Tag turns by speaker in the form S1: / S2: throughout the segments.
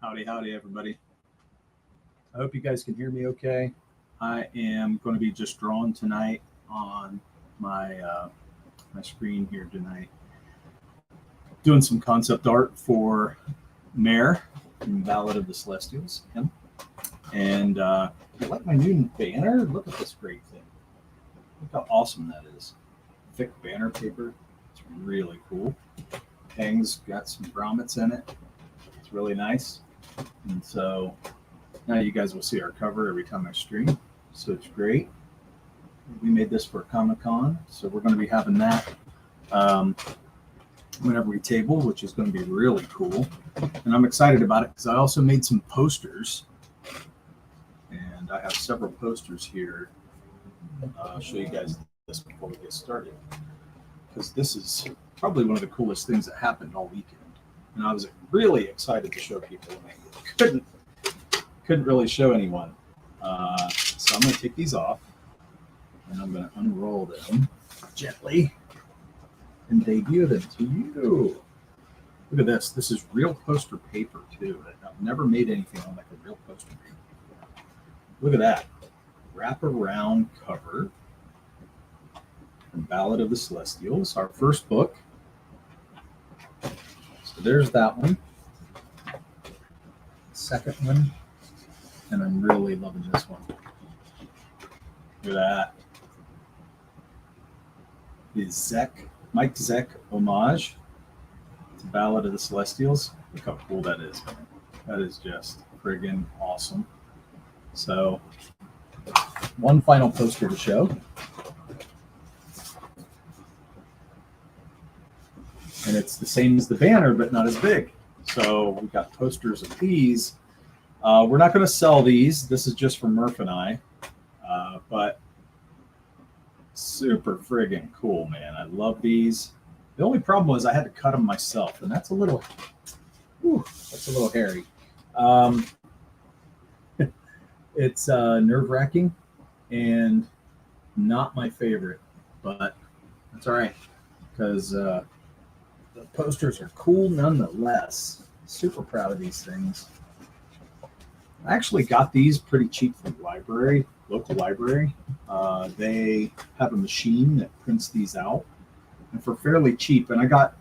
S1: Howdy, everybody. I hope you guys can hear me okay. I am going to be just drawing tonight on my my screen here tonight. Doing some concept art for Meir from Ballad of the Celestials. Him. And you like my new banner? Look at this great thing. Look how awesome that is. Thick banner paper. It's really cool. Hangs, got some grommets in it. It's really nice. And so now you guys will see our cover every time I stream. So it's great. We made this for Comic-Con. So we're going to be having that whenever we table, which is going to be really cool. And I'm excited about it because I also made some posters. And I have several posters here. I'll show you guys this before we get started. Because this is probably one of the coolest things that happened all weekend. And I was really excited to show people. And I couldn't really show anyone. So I'm going to take these off. And I'm going to unroll them gently and debut them to you. Look at this. This is real poster paper, too. I've never made anything on like a real poster paper before. Look at that. Wraparound cover from Ballad of the Celestials, our first book. So there's that one. Second one. And I'm really loving this one. Look at that. The Mike Zeck homage to Ballad of the Celestials. Look how cool that is, man. That is just friggin' awesome. So, one final poster to show. And it's the same as the banner, but not as big. So we got posters of these. We're not going to sell these. This is just for Murph and I. But super friggin' cool, man. I love these. The only problem was I had to cut them myself, and that's a little hairy. It's nerve-wracking and not my favorite, but that's all right because the posters are cool nonetheless. Super proud of these things. I actually got these pretty cheap from the library, local library. They have a machine that prints these out, and for fairly cheap. And I got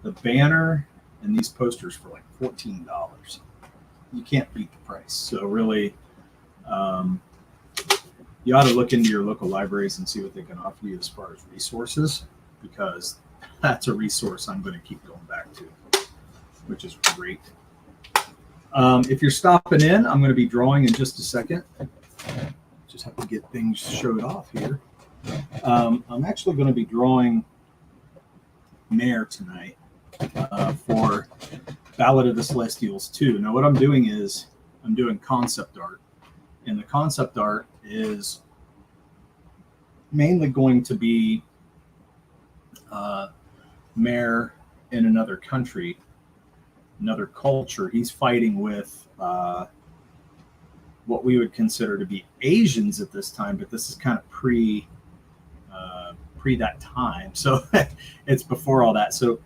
S1: the banner and these posters for like $14. You can't beat the price. So really, you ought to look into your local libraries and see what they can offer you as far as resources, because that's a resource I'm going to keep going back to, which is great. If you're stopping in, I'm going to be drawing in just a second. Just have to get things showed off here. I'm actually going to be drawing Meir tonight for Ballad of the Celestials 2. Now what I'm doing is I'm doing concept art. And the concept art is mainly going to be Meir in another country, another culture. He's fighting with what we would consider to be Asians at this time, but this is kind of pre that time. So it's before all that. So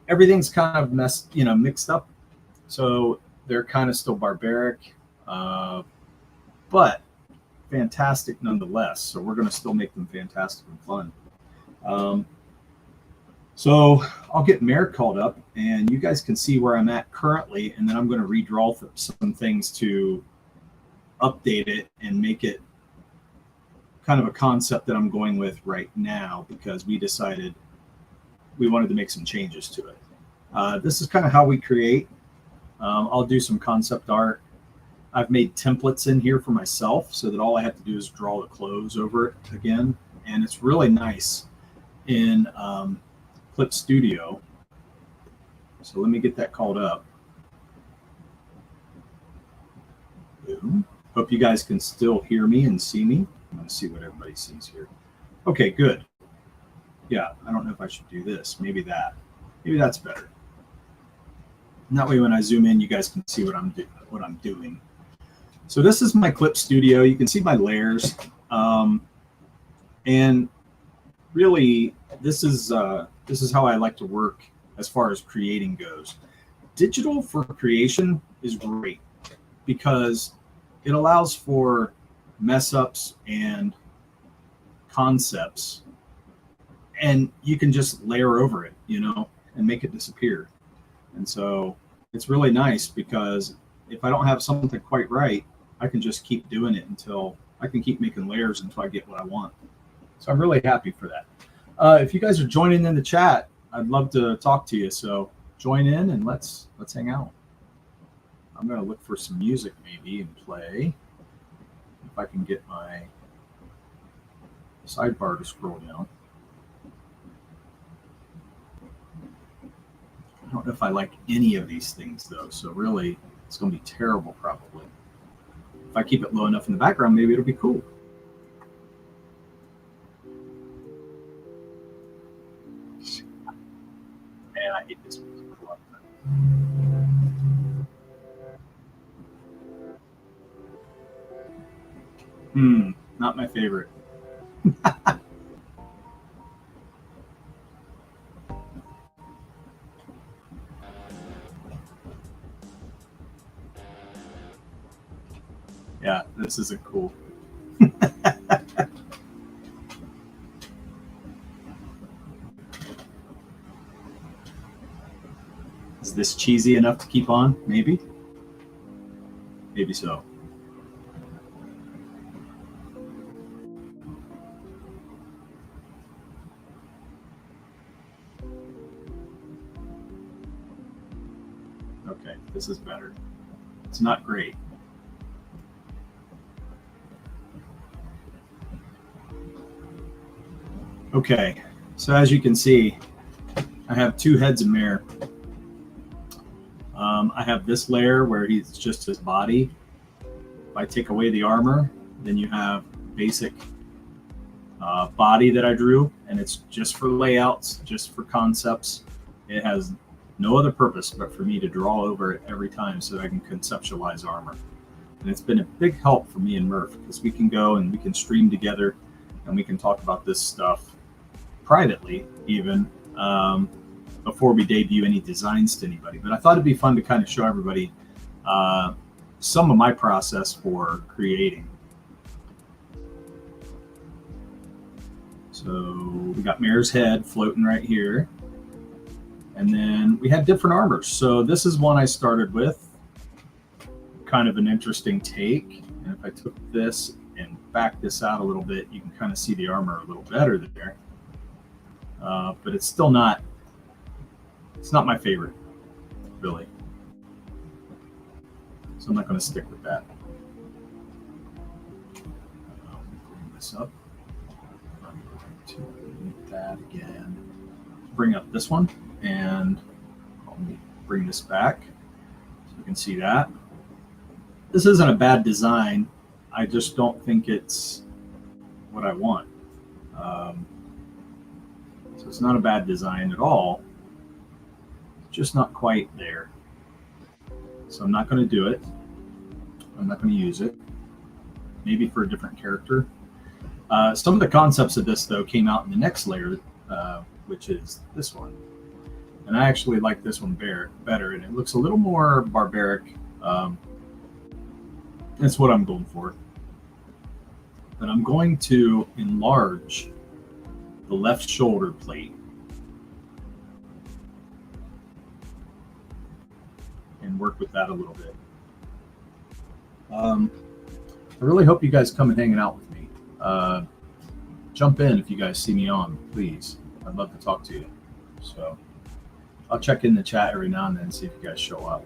S1: everything's kind of mixed up. So they're kind of still barbaric, but fantastic nonetheless. So we're going to still make them fantastic and fun. So I'll get Meir called up and you guys can see where I'm at currently. And then I'm going to redraw some things to update it and make it kind of a concept that I'm going with right now, because we decided we wanted to make some changes to it. This is kind of how we create. I'll do some concept art. I've made templates in here for myself so that all I have to do is draw the clothes over it again. And it's really nice in Clip Studio. So let me get that called up. Boom. Hope you guys can still hear me and see me. I'm going to see what everybody sees here. Okay, good. Yeah, I don't know if I should do this. Maybe that. Maybe that's better. And that way when I zoom in, you guys can see what I'm doing. So this is my Clip Studio. You can see my layers. And really, this is how I like to work as far as creating goes. digital for creation is great because it allows for mess ups and concepts, and you can just layer over it, and make it disappear. And so it's really nice because if I don't have something quite right, I can just keep doing it until I can keep making layers until I get what I want. So I'm really happy for that. If you guys are joining in the chat, I'd love to talk to you. So join in and let's hang out. I'm going to look for some music maybe and play. If I can get my sidebar to scroll down. I don't know if I like any of these things though, so really it's going to be terrible probably. If I keep it low enough in the background, maybe it'll be cool. Man, I hate this music a lot. Not my favorite. Yeah, this isn't cool. Is this cheesy enough to keep on? Maybe. Maybe so. Okay, this is better. It's not great. Okay, so as you can see, I have two heads of Meir. I have this layer where he's just his body. If I take away the armor, then you have basic body that I drew, and it's just for layouts, just for concepts. It has no other purpose but for me to draw over it every time so that I can conceptualize armor. And it's been a big help for me and Murph because we can go and we can stream together and we can talk about this stuff privately even before we debut any designs to anybody. But I thought it'd be fun to kind of show everybody some of my process for creating. So we got Meir's head floating right here. And then we had different armors. So this is one I started with. Kind of an interesting take. And if I took this and back this out a little bit, you can kind of see the armor a little better there. But it's still not, it's not my favorite, really. So I'm not going to stick with that. Bring this up. I'm going to delete that again. Bring up this one, and I'll bring this back so you can see that. This isn't a bad design. I just don't think it's what I want. So it's not a bad design at all. It's just not quite there. So I'm not going to do it. I'm not going to use it. Maybe for a different character. Some of the concepts of this, though, came out in the next layer, which is this one. And I actually like this one better, and it looks a little more barbaric. That's what I'm going for. But I'm going to enlarge the left shoulder plate and work with that a little bit. I really hope you guys come and hanging out with me. Jump in if you guys see me on, please. I'd love to talk to you. So I'll check in the chat every now and then and see if you guys show up.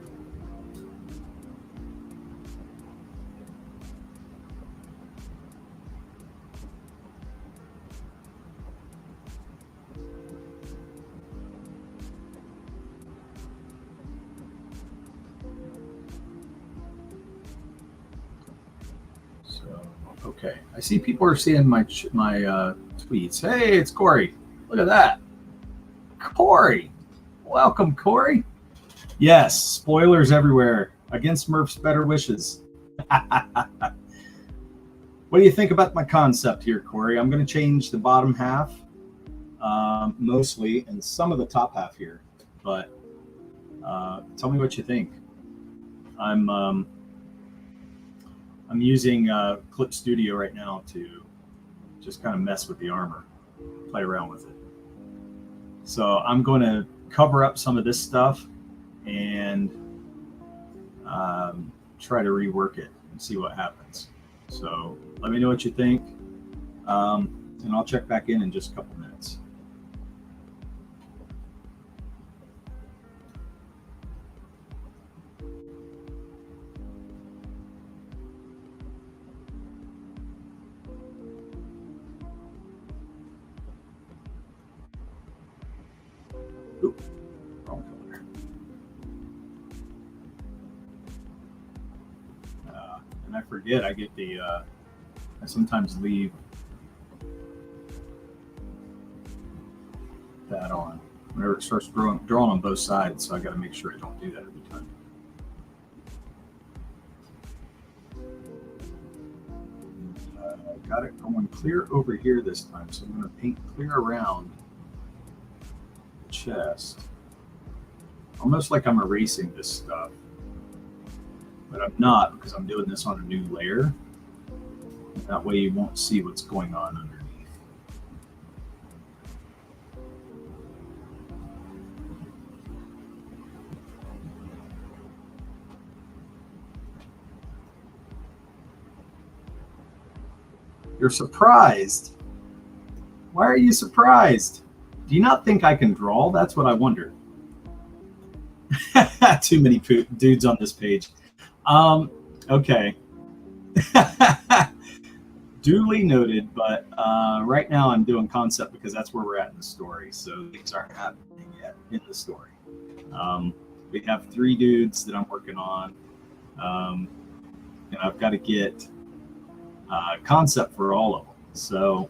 S1: Okay, I see people are seeing my tweets. Hey, it's Corey. Look at that. Corey. Welcome, Corey. Yes, spoilers everywhere. Against Murph's better wishes. What do you think about my concept here, Corey? I'm going to change the bottom half mostly and some of the top half here. But Tell me what you think. I'm using Clip Studio right now to just kind of mess with the armor, play around with it. So I'm going to cover up some of this stuff and try to rework it and see what happens. So let me know what you think, and I'll check back in just a couple minutes. Oop, wrong color. And I forget, I get the, I sometimes leave that on whenever it starts drawing on both sides, so I got to make sure I don't do that every time. Got it going clear over here this time, so I'm going to paint clear around the chest, almost like I'm erasing this stuff, but I'm not, because I'm doing this on a new layer. That way you won't see what's going on underneath. You're surprised. Why are you surprised? Do you not think I can draw? That's what I wonder. Too many dudes on this page. Okay. Duly noted, but right now I'm doing concept because that's where we're at in the story. So things aren't happening yet in the story. We have 3 dudes that I'm working on, and I've got to get concept for all of them. So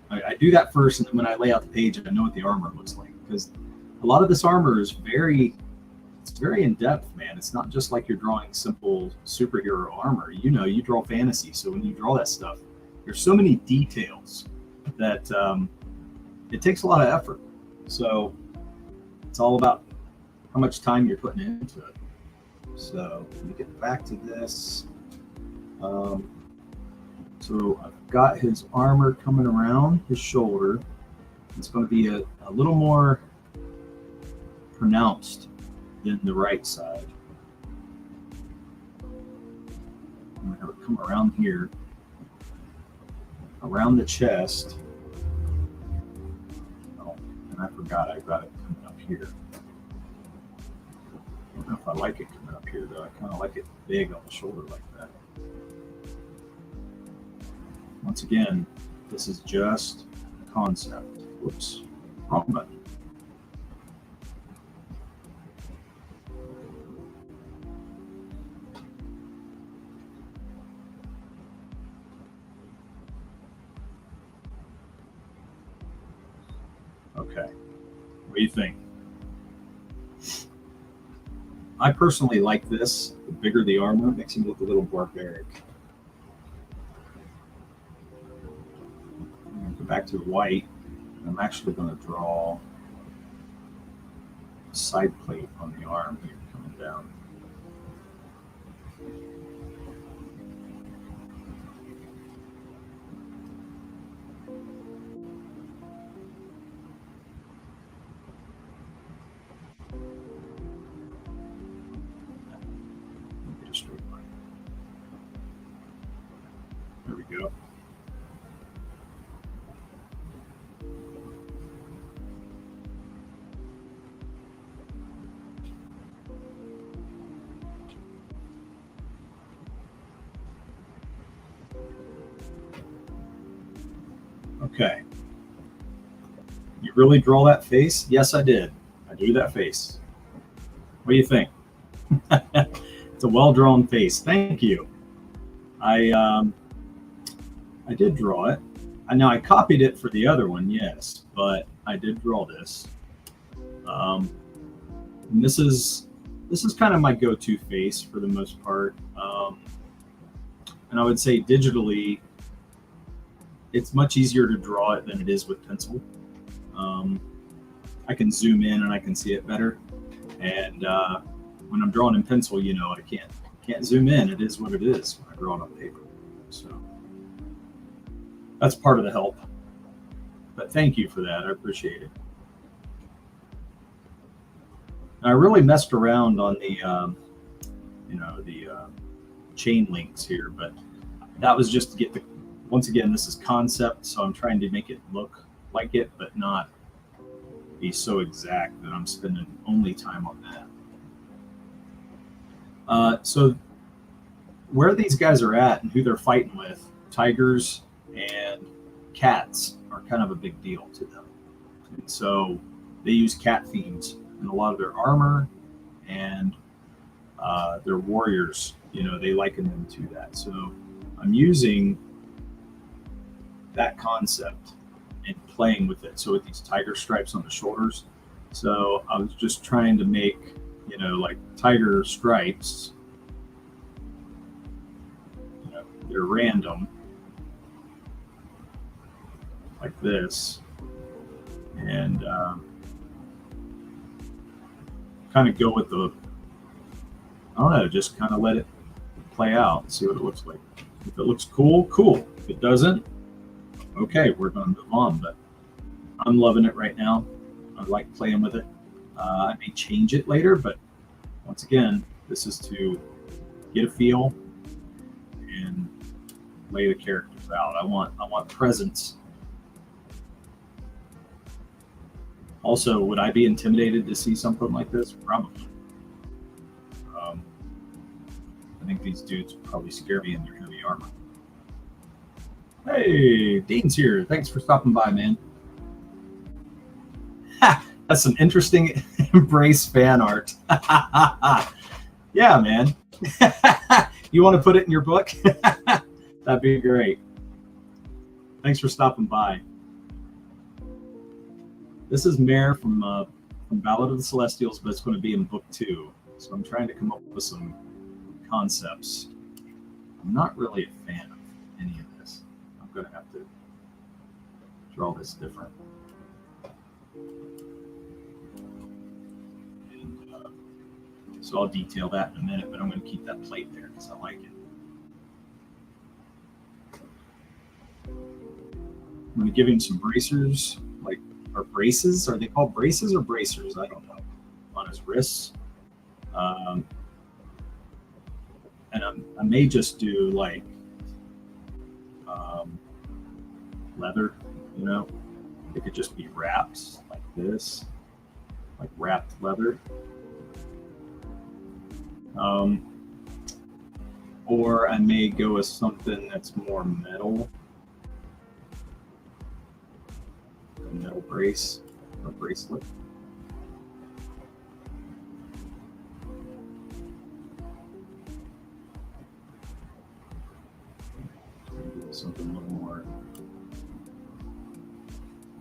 S1: I do that first, and then when I lay out the page, I know what the armor looks like, because a lot of this armor is very in depth, man. It's not just like you're drawing simple superhero armor. You know, you draw fantasy, so when you draw that stuff, there's so many details that it takes a lot of effort. So it's all about how much time you're putting into it. So let me get back to this. So I've got his armor coming around his shoulder. It's going to be a little more pronounced than the right side. I'm going to have it come around here, around the chest. Oh, and I forgot I've got it coming up here. I don't know if I like it coming up here, though. I kind of like it big on the shoulder like that. Once again, this is just concept. Whoops, wrong button. Okay, what do you think? I personally like this. The bigger the armor, it makes him look a little barbaric. Go back to white. I'm actually going to draw a side plate on the arm here coming down. Get a straight line. There we go. Okay. You really draw that face? Yes, I did. I drew that face. What do you think? It's a well-drawn face. Thank you. I did draw it. I know I copied it for the other one, yes, but I did draw this. And this is kind of my go-to face for the most part. And I would say digitally, it's much easier to draw it than it is with pencil. I can zoom in and I can see it better. And when I'm drawing in pencil, I can't zoom in. It is what it is when I draw it on paper. So that's part of the help. But thank you for that. I appreciate it. I really messed around on the chain links here, but that was just to get the. Once again, this is concept, so I'm trying to make it look like it, but not be so exact that I'm spending only time on that. So where these guys are at and who they're fighting with, tigers and cats are kind of a big deal to them. And so they use cat themes in a lot of their armor, and their warriors, they liken them to that. So I'm using that concept and playing with it. So with these tiger stripes on the shoulders, so I was just trying to make, like tiger stripes, they're random like this, and kind of go with the, I don't know, just kind of let it play out and see what it looks like. If it looks cool, cool. If it doesn't, okay, we're going to move on. But I'm loving it right now. I like playing with it. I may change it later, but once again, this is to get a feel and lay the characters out. I want presence. Also, would I be intimidated to see something like this? Probably. I think these dudes probably scare me in their heavy armor. Hey, Dean's here. Thanks for stopping by, man. Ha, that's some interesting Embrace fan art. Yeah, man. You want to put it in your book? That'd be great. Thanks for stopping by. This is Meir from Ballad of the Celestials, but it's going to be in book 2. So I'm trying to come up with some concepts. I'm not really a fan of any of this. I'm going to have to draw this different. And, so I'll detail that in a minute, but I'm going to keep that plate there because I like it. I'm going to give him some bracers, or braces. Are they called braces or bracers? I don't know. On his wrists. And I may just do like leather, It could just be wrapped like this, like wrapped leather. Or I may go with something that's more metal. A metal brace or bracelet. Something a little more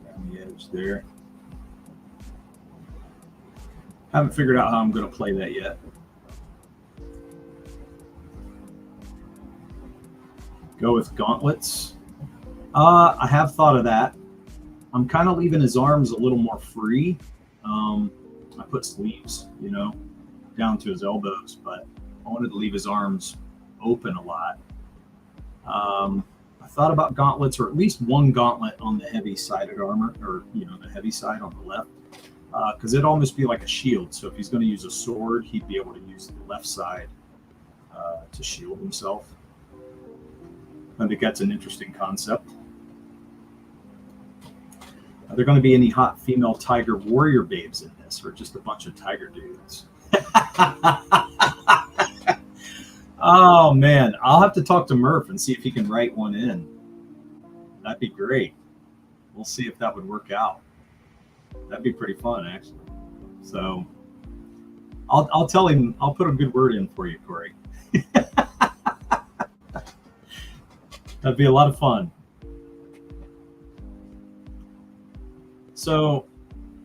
S1: around the edge there. Haven't figured out how I'm going to play that yet. Go with gauntlets. I have thought of that. I'm kind of leaving his arms a little more free. I put sleeves, down to his elbows, but I wanted to leave his arms open a lot. I thought about gauntlets, or at least one gauntlet on the heavy-sided armor, or the heavy side on the left, because it'd almost be like a shield. So if he's going to use a sword, he'd be able to use the left side to shield himself. I think that's an interesting concept. Are there going to be any hot female tiger warrior babes in this, or just a bunch of tiger dudes? Oh, man. I'll have to talk to Murph and see if he can write one in. That'd be great. We'll see if that would work out. That'd be pretty fun, actually. So I'll tell him, I'll put a good word in for you, Corey. That'd be a lot of fun. So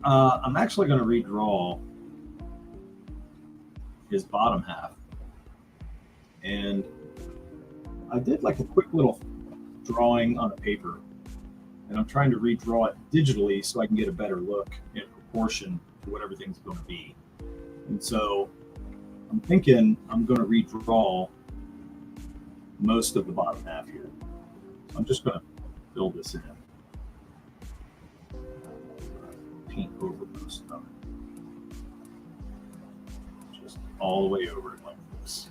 S1: I'm actually going to redraw his bottom half. And I did like a quick little drawing on a paper, and I'm trying to redraw it digitally so I can get a better look in proportion to what everything's going to be. And so I'm thinking I'm going to redraw most of the bottom half here. So I'm just going to fill this in. Paint over most of it. Just all the way over it like this.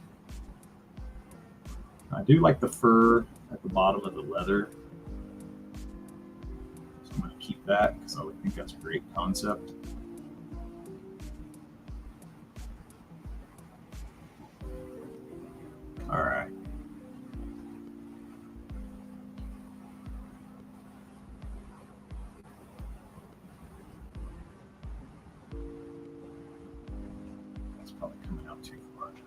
S1: I do like the fur at the bottom of the leather. So I'm going to keep that because I would think that's a great concept. All right. That's probably coming out too far now.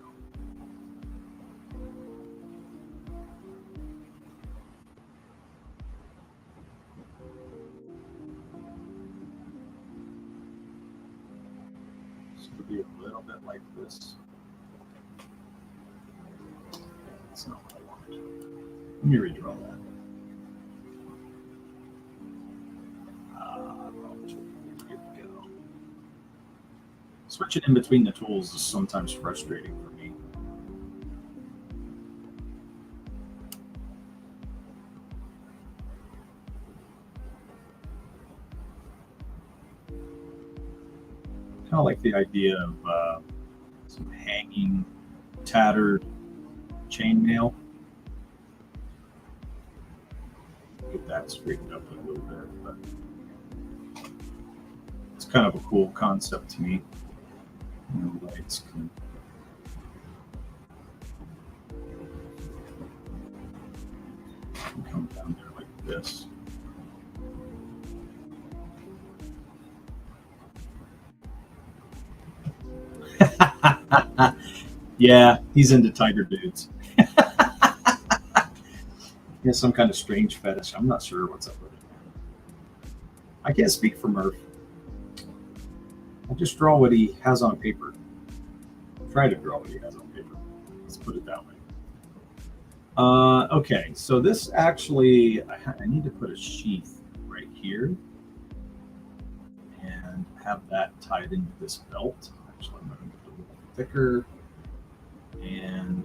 S1: So it'll be a little bit like this. That's not what I wanted. Let me redraw that. Here we go. Switching in between the tools is sometimes frustrating for me. Kind of like the idea of some hanging, tattered chainmail. Get that straightened up a little bit, but it's kind of a cool concept to me. Lights can come down there like this. Yeah, he's into tiger dudes. He has some kind of strange fetish. I'm not sure what's up with it. I can't speak for Murph. I just draw what he has on paper. Try to draw what he has on paper. Let's put it that way. Okay, so this actually, I need to put a sheath right here and have that tied into this belt. Actually, I'm going to make it a little thicker. And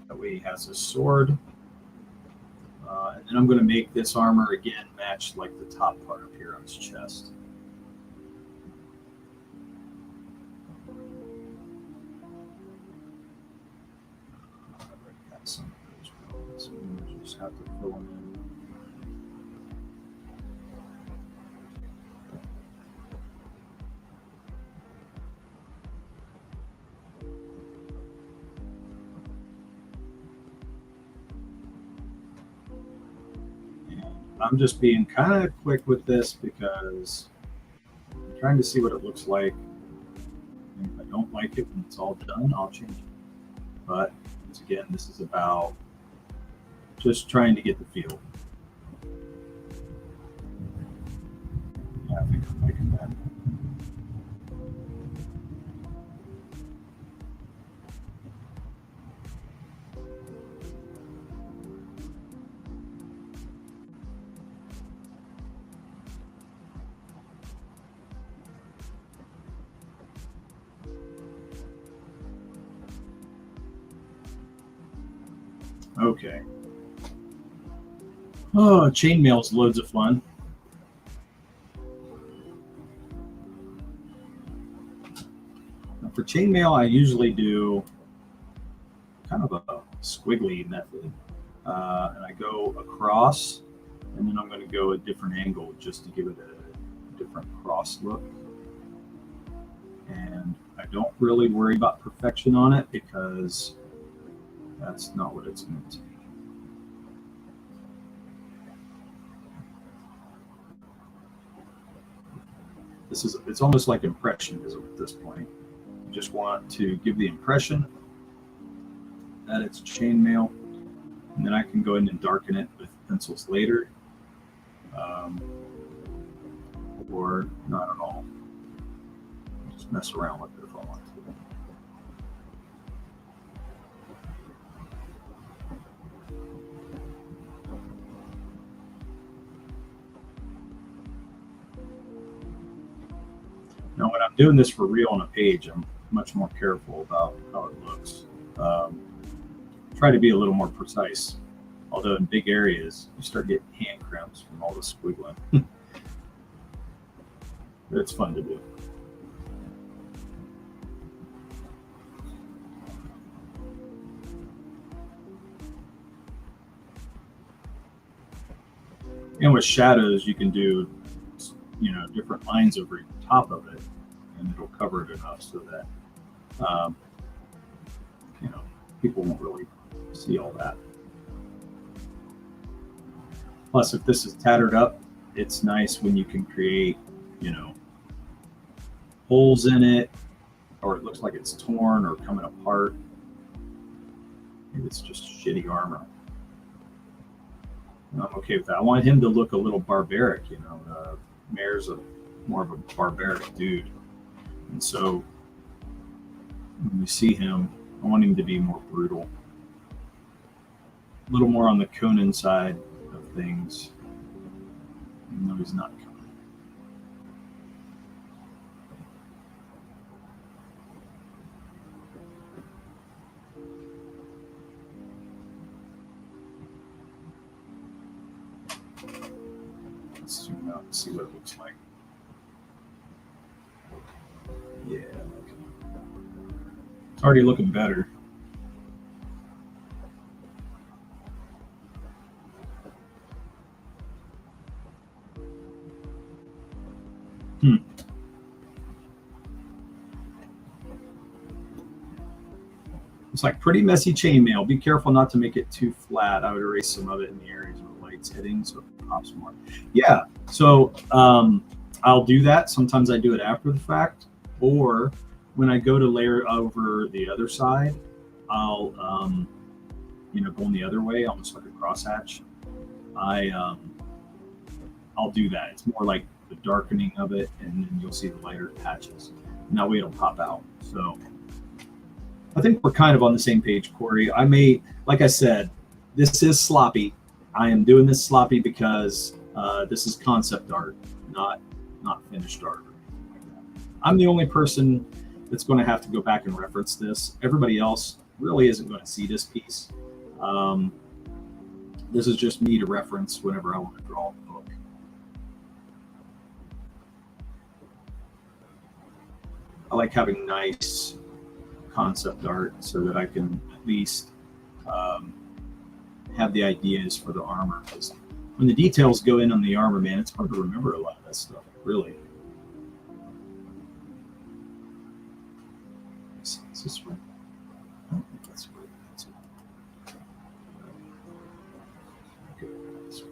S1: that way he has his sword. And then I'm going to make this armor again match like the top part up here on his chest. I already got some of those bones, so we just have to fill them in. I'm just being kind of quick with this because I'm trying to see what it looks like. And if I don't like it when it's all done, I'll change it. But once again, this is about just trying to get the feel. Yeah, I think I'm liking that. Okay. Oh, chainmail's loads of fun. Now for chainmail, I usually do kind of a squiggly method. And I go across, and then I'm going to go a different angle just to give it a different cross look. And I don't really worry about perfection on it because that's not what it's meant to be. It's almost like impressionism at this point. You just want to give the impression that it's chainmail, and then I can go in and darken it with pencils later, or not at all. Just mess around with it if I want to. doing this for real on a page, I'm much more careful about how it looks. Try to be a little more precise. Although in big areas, you start getting hand cramps from all the squiggling. But it's fun to do. And with shadows, you can do, different lines over the top of it, and it'll cover it enough so that, people won't really see all that. Plus, if this is tattered up, it's nice when you can create, holes in it, or it looks like it's torn or coming apart. Maybe it's just shitty armor. I'm okay with that. I want him to look a little barbaric, Meir's more of a barbaric dude. And so when we see him, I want him to be more brutal. A little more on the Conan side of things. Even though he's not Conan. Let's zoom out and see what it looks like. Yeah. It's already looking better. It's like pretty messy chainmail. Be careful not to make it too flat. I would erase some of it in the areas where the light's hitting so it pops more. Yeah, so I'll do that. Sometimes I do it after the fact, or when I go to layer over the other side, I'll going the other way, almost like a crosshatch. I'll do that. It's more like the darkening of it, and then you'll see the lighter patches. And that way it'll pop out. So I think we're kind of on the same page, Corey. Like I said, this is sloppy. I am doing this sloppy because this is concept art, not finished art. I'm the only person that's going to have to go back and reference this. Everybody else really isn't going to see this piece. This is just me to reference whenever I want to draw the book. I like having nice concept art so that I can at least have the ideas for the armor. Because when the details go in on the armor, man, it's hard to remember a lot of that stuff, really. Is this right? I don't think that's right. That's right. Okay, that's right.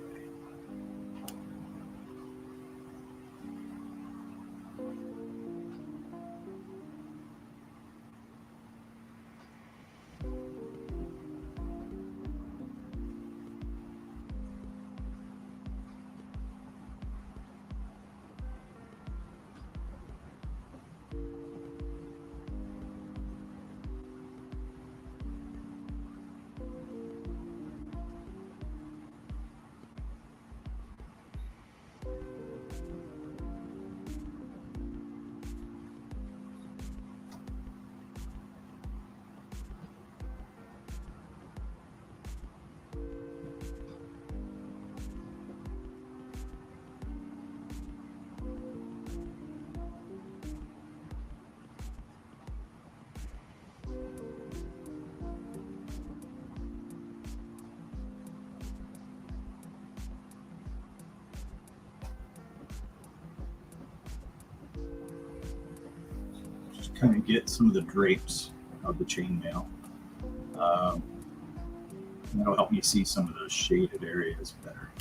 S1: Kind of get some of the drapes of the chainmail. That'll help me see some of those shaded areas better.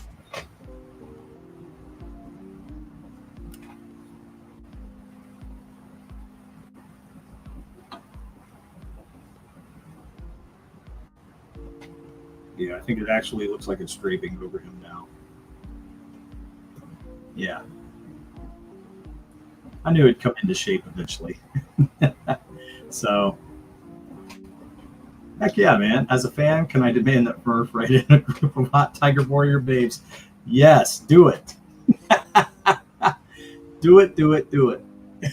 S1: Yeah, I think it actually looks like it's draping over him now. Yeah. I knew it'd come into shape eventually. So, heck yeah, man. As a fan, can I demand that Murph write in a group of hot Tiger Warrior babes? Yes, do it. Do it.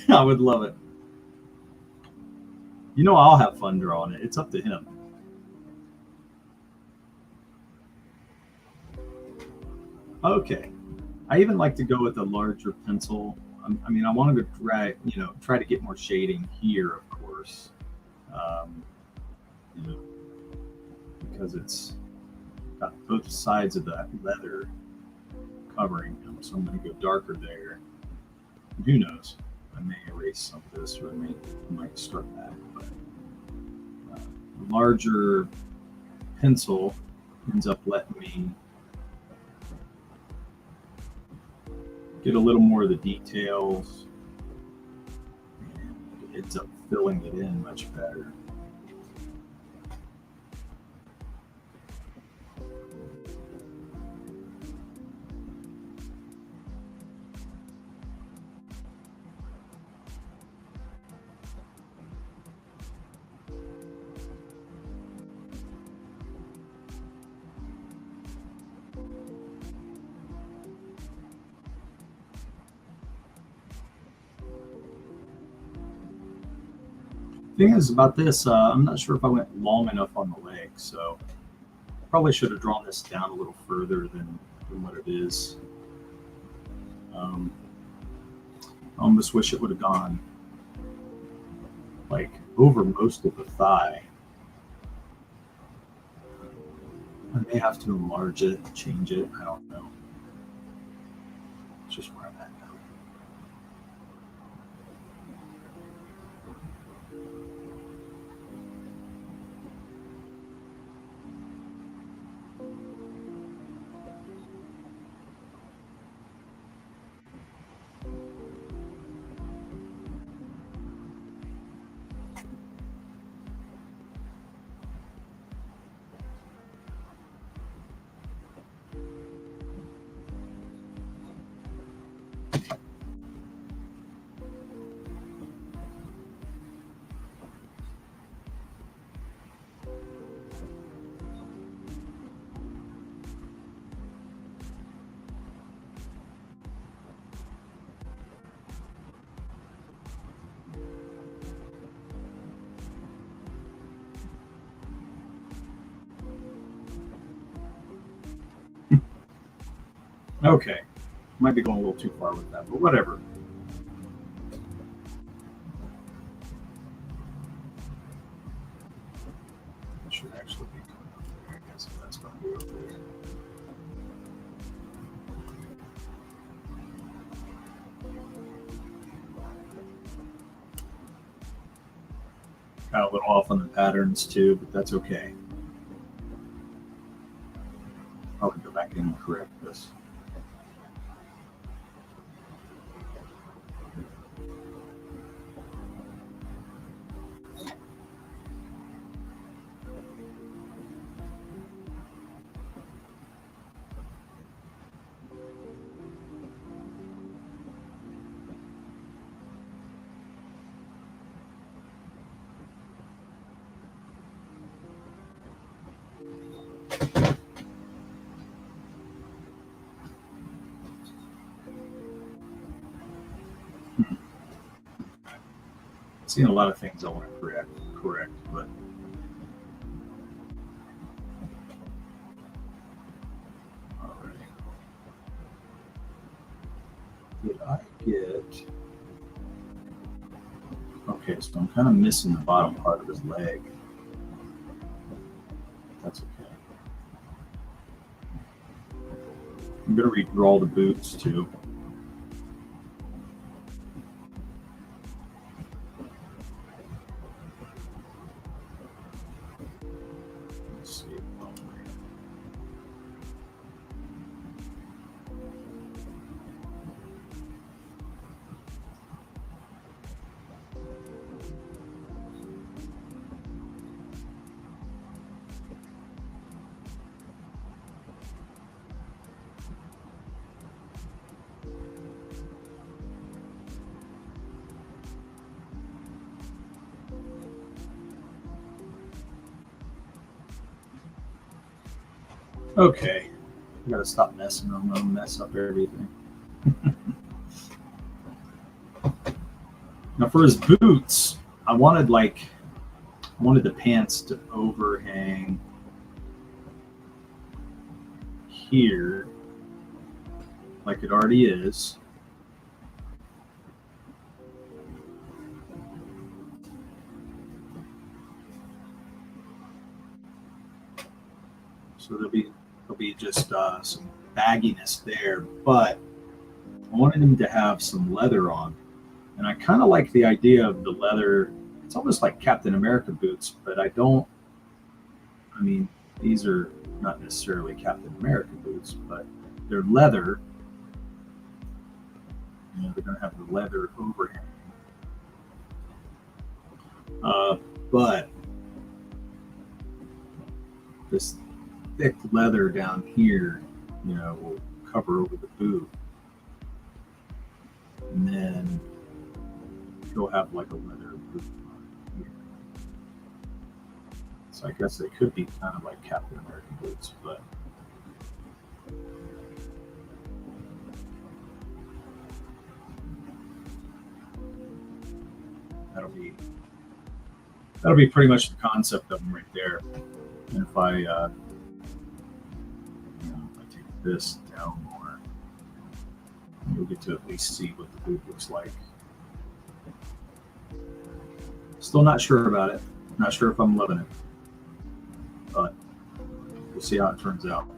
S1: I would love it. You know, I'll have fun drawing it. It's up to him. Okay. I even like to go with a larger pencil. I mean, I wanted to try to get more shading here, of course. Um, you know, because it's got both sides of that leather covering him. So I'm going to go darker there. Who knows? I may erase some of this, or I might start back. But larger pencil ends up letting me get a little more of the details, and it ends up filling it in much better. Thing is about this, I'm not sure if I went long enough on the leg, so probably should have drawn this down a little further than what it is. I almost wish it would have gone like over most of the thigh. I may have to enlarge it, change it. I don't know. It's just where I'm at now. Okay, might be going a little too far with that, but whatever. It should actually be coming up there. I guess if that's going to be over there. Got a little off on the patterns too, but that's okay. Probably go back in and correct this. Seeing a lot of things I want to correct, but all right. Did I get? Okay, so I'm kind of missing the bottom part of his leg. That's okay. I'm gonna redraw the boots too. Okay, I gotta stop messing. I'm gonna mess up everything. Now for his boots, I wanted the pants to overhang here like it already is. So there'll be just some bagginess there, but I wanted him to have some leather on. And I kind of like the idea of the leather. It's almost like Captain America boots, but I mean, these are not necessarily Captain America boots, but they're leather. You know, they're going to have the leather overhang. But this thick leather down here, you know, will cover over the boot. And then he'll have like a leather boot here. So I guess they could be kind of like Captain America boots, but that'll be pretty much the concept of them right there. And if I take this down more, you'll get to at least see what the boot looks like. Still not sure about it. Not sure if I'm loving it, but we'll see how it turns out.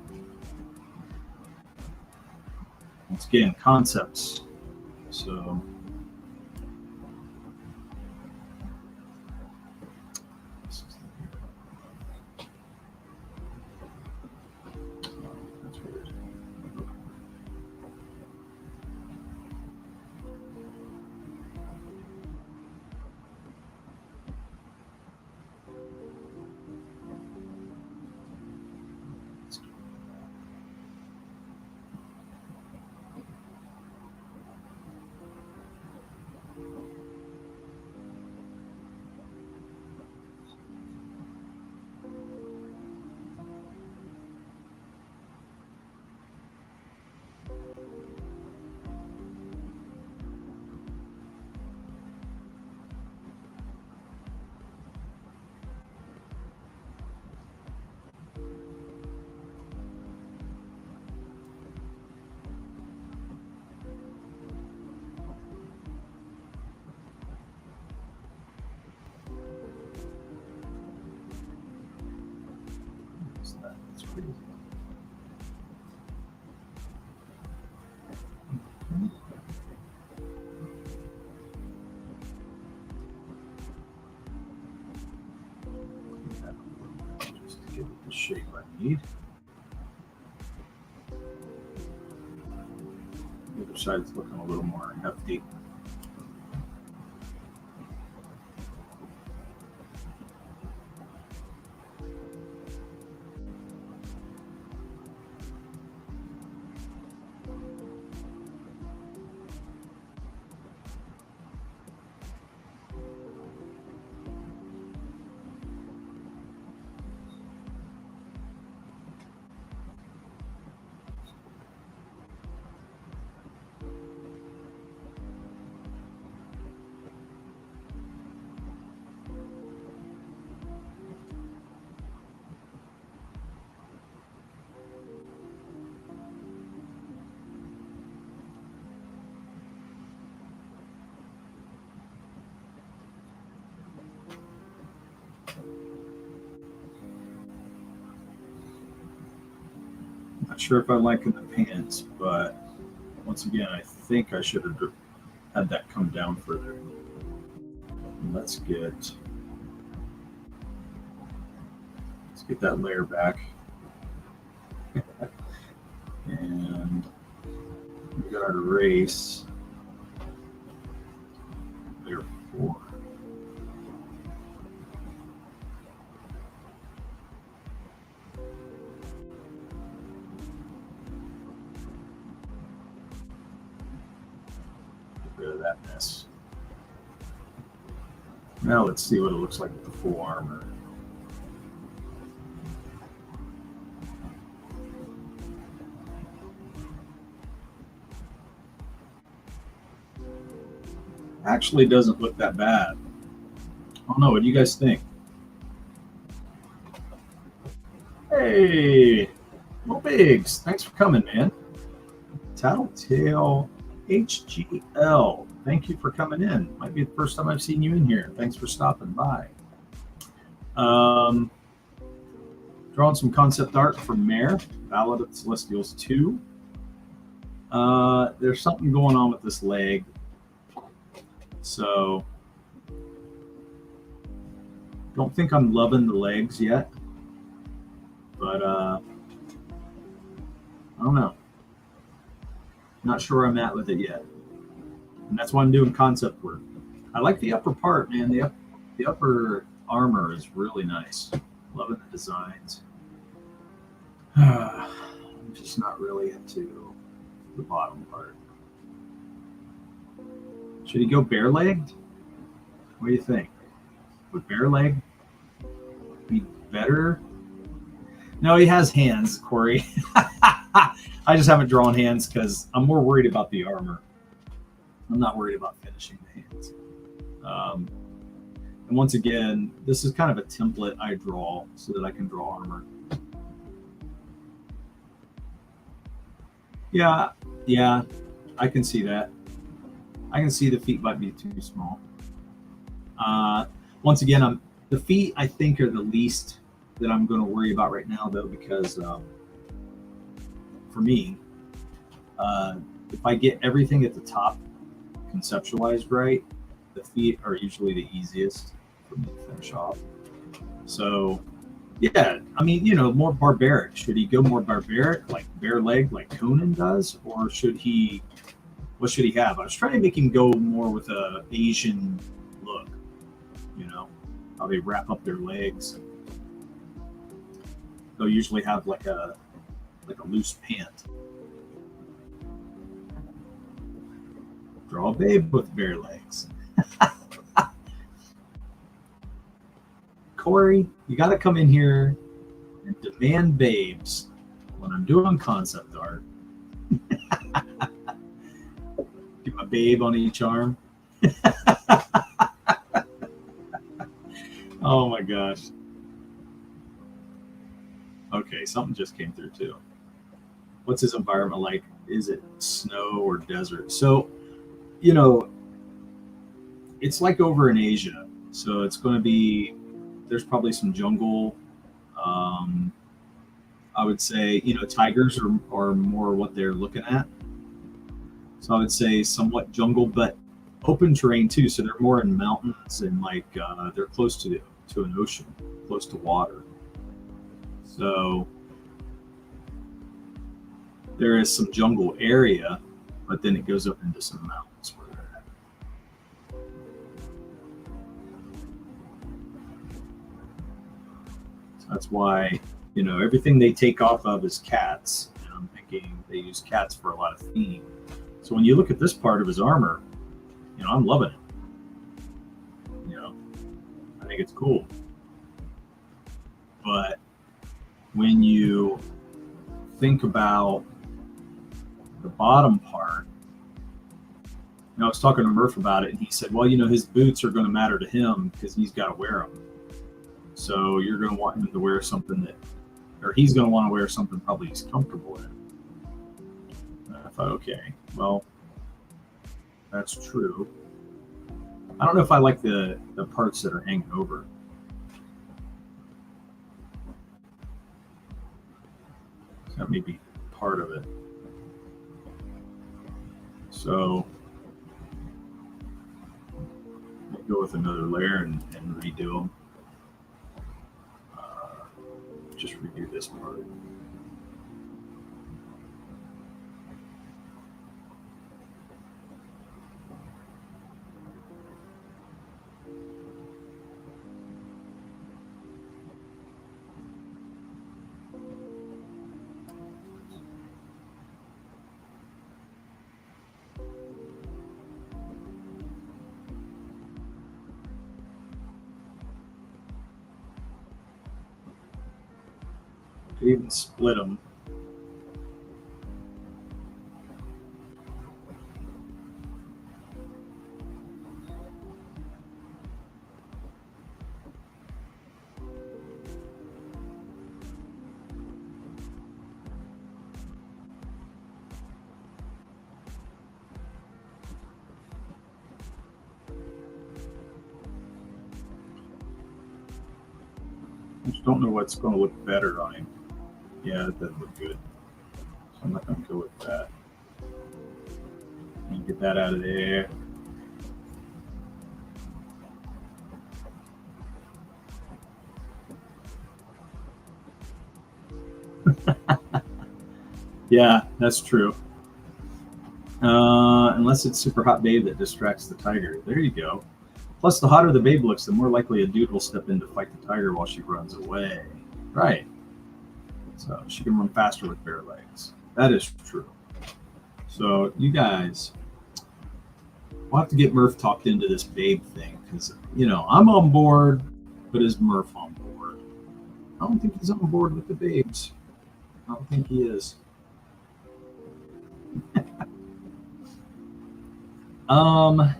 S1: Once again, concepts. So that's weird. That's crazy. Just to give it the shape I need. The other side's looking a little more hefty. Not sure if I like in the pants, but once again, I think I should have had that come down further. Let's get that layer back. And we got our erase layer 4. Get rid of that mess. Now let's see what it looks like with the full armor. actually doesn't look that bad. I don't know. What do you guys think? Hey, Mo Biggs, thanks for coming, man. Tattletale HGL, thank you for coming in. Might be the first time I've seen you in here. Thanks for stopping by. Drawing some concept art for Meir, Ballad of the Celestials 2. There's something going on with this leg. So, don't think I'm loving the legs yet. But, I don't know. Not sure where I'm at with it yet. And that's why I'm doing concept work. I like the upper part, man. The upper armor is really nice. Loving the designs. I'm just not really into the bottom part. Should he go bare-legged? What do you think? Would bare-leg be better? No, he has hands, Corey. I just haven't drawn hands because I'm more worried about the armor. I'm not worried about finishing the hands. And once again, this is kind of a template I draw so that I can draw armor. Yeah, I can see that. I can see the feet might be too small. Once again, the feet I think are the least that I'm going to worry about right now, though, because for me, if I get everything at the top conceptualized right, the feet are usually the easiest for me to finish off. So, yeah, I mean, more barbaric. Should he go more barbaric, like bare leg, like Conan does, or should he? What should he have? I was trying to make him go more with a Asian look. How they wrap up their legs. They'll usually have like a loose pant. Draw a babe with bare legs. Corey, you got to come in here and demand babes when I'm doing concept art. Get my babe on each arm. Oh my gosh. Okay, something just came through too. What's his environment like? Is it snow or desert? So, it's like over in Asia. So it's going to be, there's probably some jungle. I would say, tigers are more what they're looking at. So I would say somewhat jungle, but open terrain too. So they're more in mountains and they're close to an ocean, close to water. So there is some jungle area, but then it goes up into some mountains where they're at. So that's why, everything they take off of is cats. And I'm thinking they use cats for a lot of theme. So when you look at this part of his armor, I'm loving it. I think it's cool. But when you think about the bottom part, I was talking to Murph about it, and he said, well, his boots are going to matter to him because he's got to wear them. So you're going to want him to wear something he's going to want to wear something probably he's comfortable in. And I thought, okay, well, that's true. I don't know if I like the parts that are hanging over. That may be part of it. So I'll go with another layer and redo them. Just redo this part. Even split them. just don't know what's going to look better on him. Yeah, that doesn't look good. So I'm not going to go with that. Get that out of there. Yeah, that's true. Unless it's super hot babe that distracts the tiger. There you go. Plus, the hotter the babe looks, the more likely a dude will step in to fight the tiger while she runs away. Right. So she can run faster with bare legs. That is true. So you guys, we'll have to get Murph talked into this babe thing because, you know, I'm on board, but is Murph on board? I don't think he's on board with the babes. I don't think he is. Man.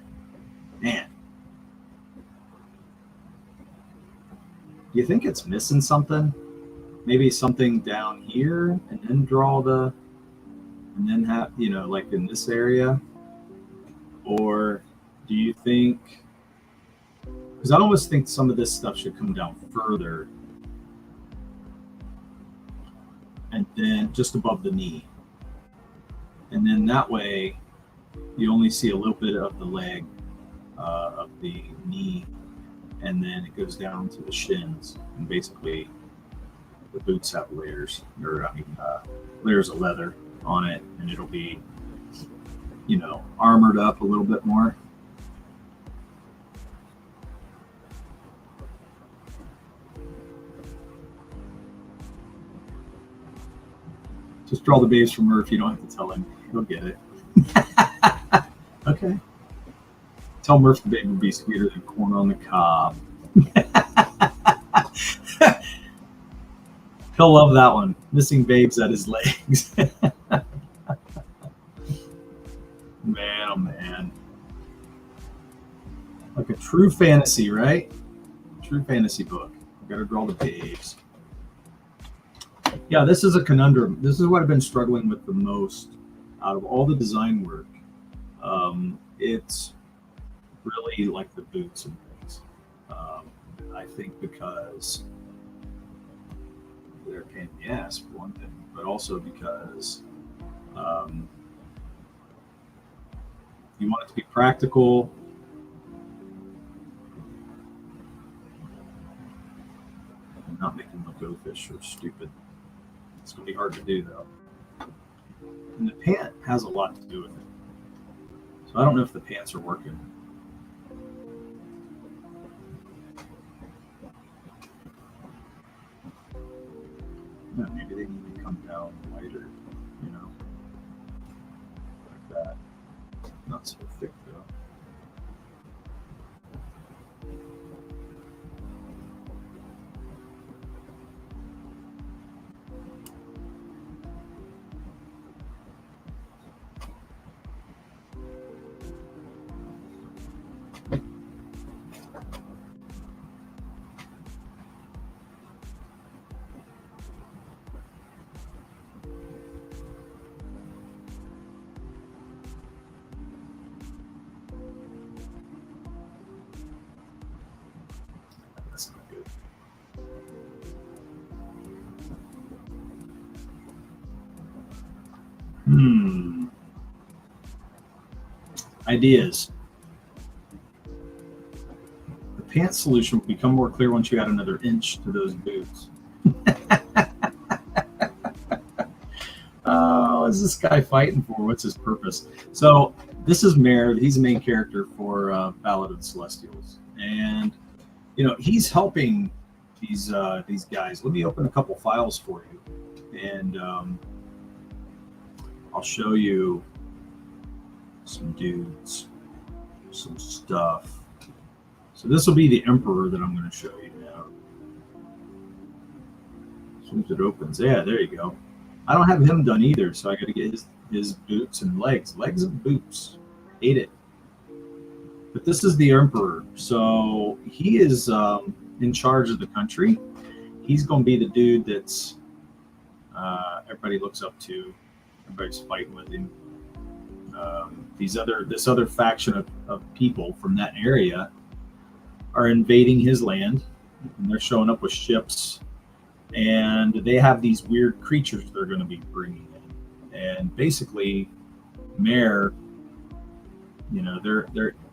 S1: Do you think it's missing something? Maybe something down here and then draw the, and then have, you know, like in this area? Or do you think, because I almost think some of this stuff should come down further and then just above the knee. And then that way you only see a little bit of the leg, of the knee, and then it goes down to the shins. And basically the boots have layers, or I mean, layers of leather on it, and it'll be, you know, armored up a little bit more. Just draw the babes from Murph. You don't have to tell him. He'll get it. Okay. Tell Murph the babe would be sweeter than corn on the cob. He'll love that one. Missing babes at his legs. Man, oh man. Like a true fantasy, right? True fantasy book. Gotta draw the babes. Yeah, this is a conundrum. This is what I've been struggling with the most out of all the design work. It's really like the boots and things. I think because they're a pain in the ass for one thing, but also because you want it to be practical. And not make them look oafish or stupid. It's going to be hard to do though. And the pant has a lot to do with it. So I don't know if the pants are working. Yeah, maybe they need to come down lighter, you know, like that. Not so thick though. That's not good. Ideas. The pants solution will become more clear once you add another inch to those boots. Oh, what's this guy fighting for? What's his purpose? So this is Meir. He's the main character for Ballad of the Celestials, and you know he's helping these guys. Let me open a couple files for you, and I'll show you some dudes, some stuff. So this will be the Emperor that I'm going to show you now. As soon as it opens, yeah, there you go. I don't have him done either, so I got to get his boots and legs and boots. Hate it. But this is the Emperor, so he is in charge of the country. He's going to be the dude that's everybody looks up to. Everybody's fighting with him. This other faction of people from that area are invading his land, and they're showing up with ships, and they have these weird creatures they're going to be bringing in. And basically, Meir,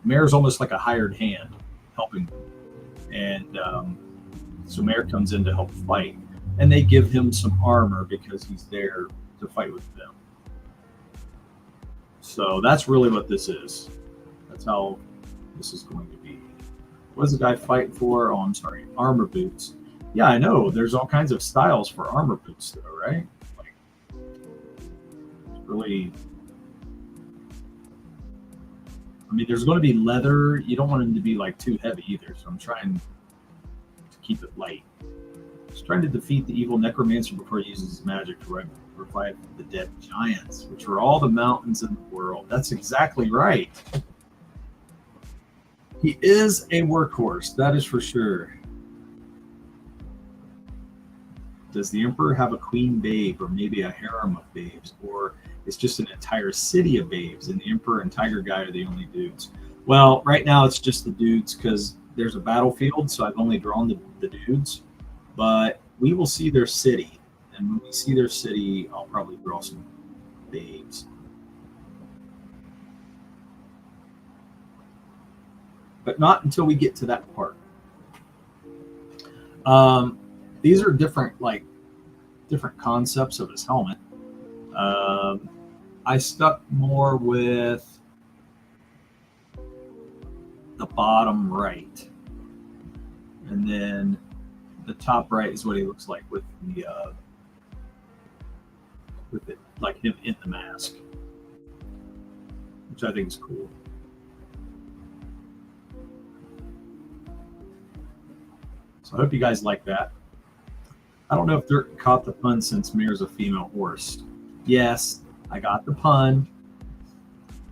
S1: Meir's almost like a hired hand helping them. And so Meir comes in to help fight, and they give him some armor because he's there to fight with them. So that's really what this is. That's how this is going to be. What's the guy fighting for? Oh, I'm sorry, armor boots. Yeah, I know. There's all kinds of styles for armor boots, though, right? Like, it's really. I mean, there's going to be leather. You don't want them to be like too heavy either. So I'm trying to keep it light. He's trying to defeat the evil necromancer before he uses his magic to revive the dead giants, which are all the mountains in the world. That's exactly right. He is a workhorse, that is for sure. Does the emperor have a queen babe, or maybe a harem of babes, or it's just an entire city of babes, and the emperor and tiger guy are the only dudes? Well, right now it's just the dudes because there's a battlefield, so I've only drawn the dudes. But we will see their city, and when we see their city, I'll probably draw some babes. But not until we get to that part. These are different concepts of his helmet. I stuck more with the bottom right, and then the top right is what he looks like with it like him in the mask, which I think is cool. So I hope you guys like that. I don't know if Dirk caught the pun since Meir's a female horse. Yes, I got the pun.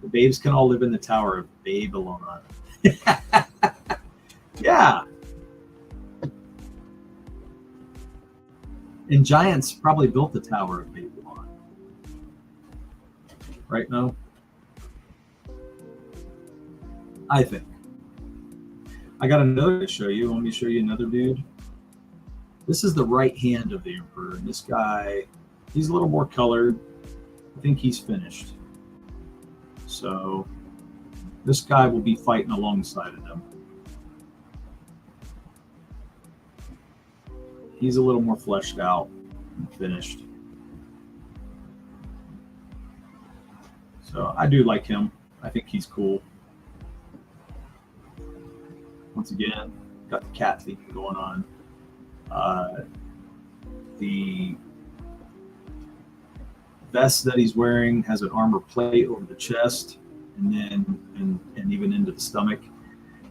S1: The babes can all live in the Tower of Babylon. Yeah. And giants probably built the Tower of Babylon. Right, no? I think. I got another to show you. Want me to show you another dude? This is the right hand of the emperor. And this guy, he's a little more colored. I think he's finished. So this guy will be fighting alongside of them. He's a little more fleshed out and finished. So I do like him. I think he's cool. Once again, got the cat theme going on. The vest that he's wearing has an armor plate over the chest, and then and even into the stomach,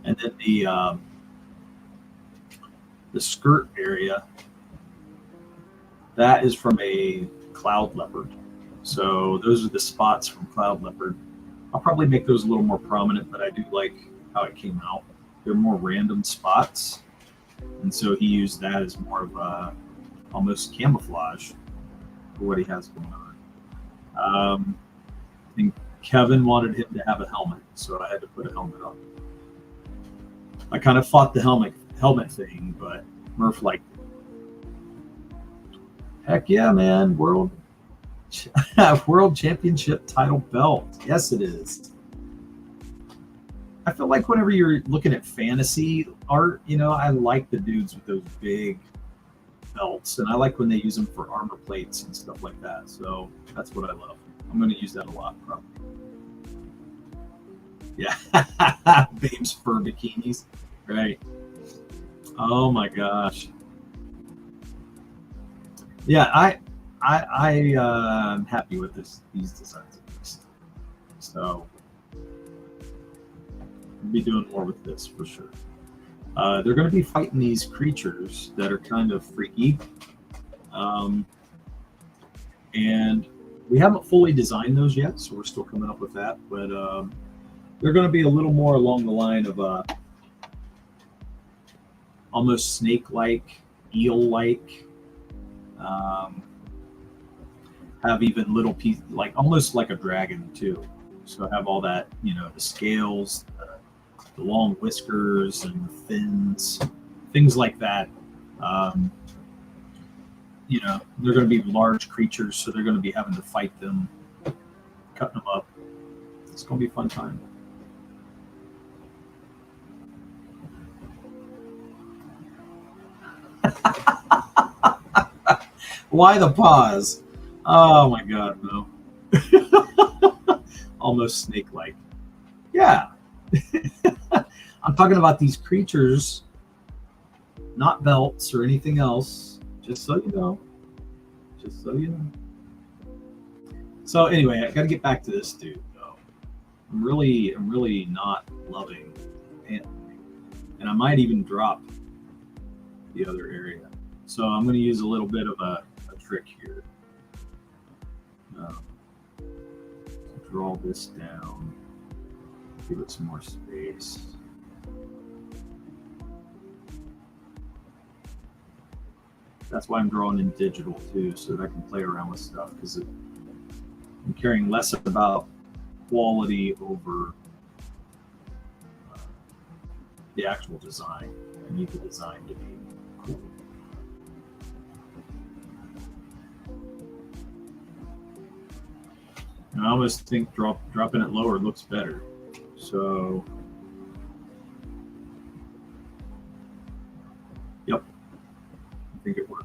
S1: and then the skirt area, that is from a cloud leopard. So those are the spots from cloud leopard. I'll probably make those a little more prominent, but I do like how it came out. They're more random spots, and so he used that as more of a almost camouflage for what he has going on. I think Kevin wanted him to have a helmet, so I had to put a helmet on. I kind of fought the helmet thing, but Murph liked it. Heck yeah, man! World Championship title belt. Yes, it is. I feel like whenever you're looking at fantasy art, I like the dudes with those big belts, and I like when they use them for armor plates and stuff like that. So that's what I love. I'm going to use that a lot, probably. Yeah, babes fur bikinis, right? Oh my gosh. Yeah, I'm happy with these designs at least. So we'll be doing more with this for sure. They're going to be fighting these creatures that are kind of freaky, and we haven't fully designed those yet, so we're still coming up with that. But they're going to be a little more along the line of almost snake-like, eel-like. Have even little pieces, like almost like a dragon too. So have all that, the scales, the long whiskers, and the fins. things like that. Um, they're going to be large creatures, so they're going to be having to fight them, cutting them up. It's going to be a fun time. Why the pause? Oh my God, no. Almost snake-like. Yeah. I'm talking about these creatures, not belts or anything else, just so you know. Just so you know. So anyway, I got to get back to this dude, though. I'm really not loving it. And I might even drop the other area. So I'm going to use a little bit of a trick here. Draw this down. Give it some more space. That's why I'm drawing in digital too, so that I can play around with stuff, because I'm caring less about quality over the actual design. I need the design to be cool. And I almost think dropping it lower looks better. So, yep, I think it worked.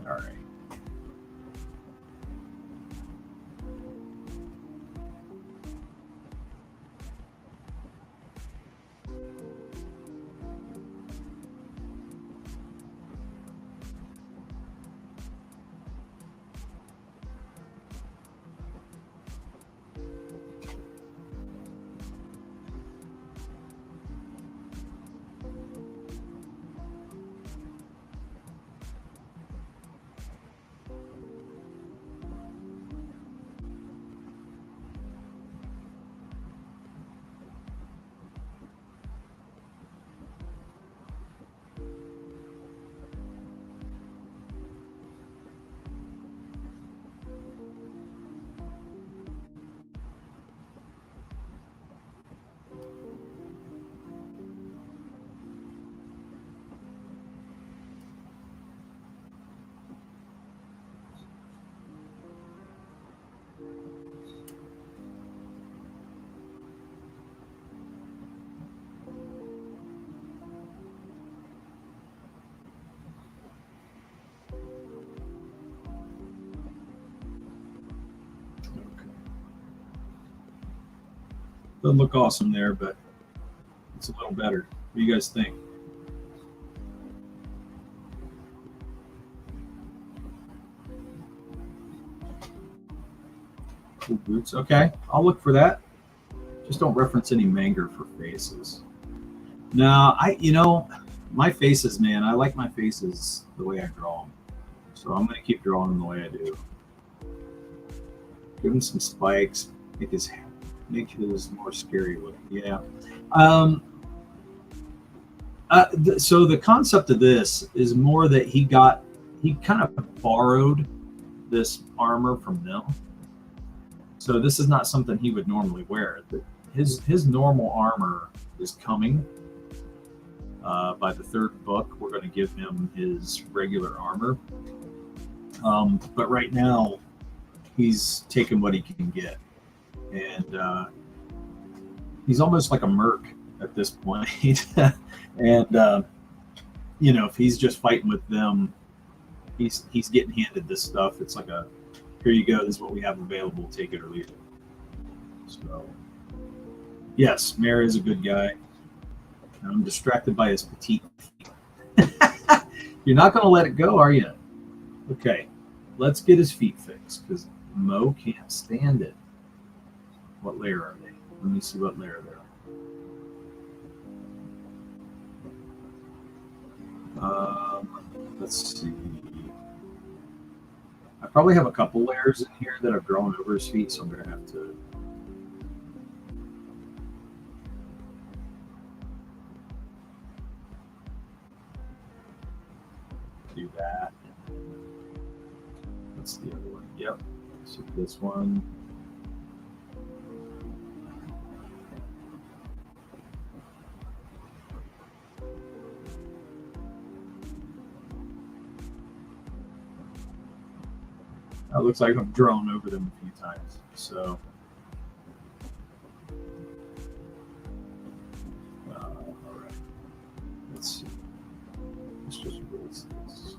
S1: All right. Doesn't look awesome there, but it's a little better. What do you guys think? Cool boots. Okay, I'll look for that. Just don't reference any Meir for faces. No, my faces, man, I like my faces the way I draw them. So I'm going to keep drawing them the way I do. Give him some spikes, make his more scary looking. Yeah. So the concept of this is more that he kind of borrowed this armor from them. So this is not something he would normally wear. His normal armor is coming. By the third book, we're going to give him his regular armor. But right now, he's taking what he can get. And he's almost like a merc at this point. And if he's just fighting with them, he's getting handed this stuff. It's like a, here you go, this is what we have available, take it or leave it. So yes, Meir is a good guy. I'm distracted by his petite feet. You're not going to let it go, are you? Okay, let's get his feet fixed because Mo can't stand it. What layer are they? Let me see what layer they're on. Let's see. I probably have a couple layers in here that have grown over his feet, so I'm going to have to do that. What's the other one? Yep. So this one. It looks like I've drawn over them a few times. So, all right. Let's see. Let's just release this.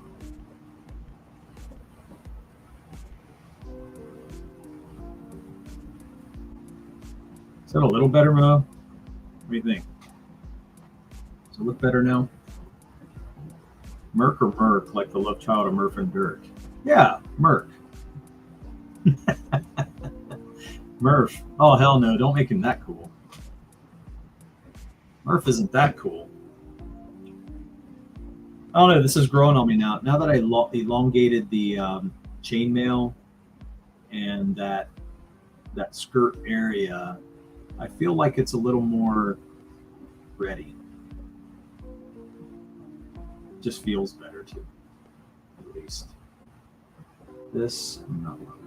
S1: Is that a little better, Mo? What do you think? Does it look better now? Merc or Merc, like the love child of Murph and Dirk? Yeah, Merc. Murph. Oh, hell no. Don't make him that cool. Murph isn't that cool. I don't know. This is growing on me now. Now that I elongated the chainmail and that skirt area, I feel like it's a little more ready. Just feels better too, at least. This, I'm not loving.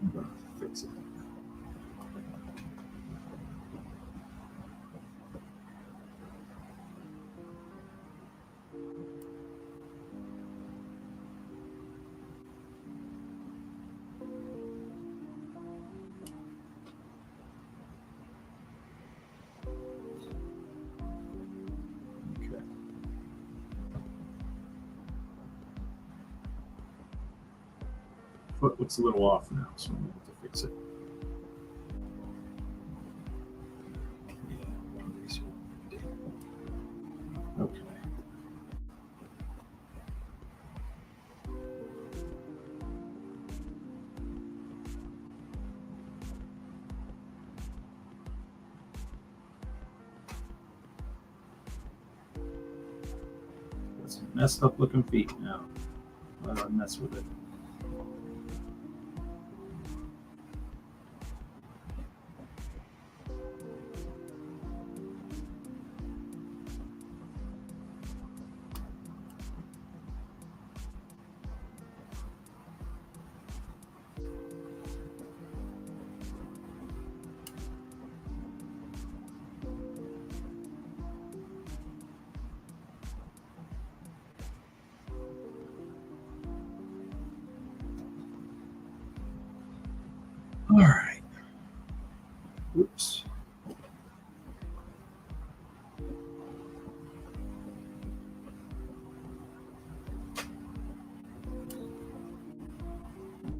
S1: I'm going to fix it. Foot looks a little off now, so I'm going to have to fix it. Okay. Got some messed up looking feet now. Why do I mess with it? All right. Oops.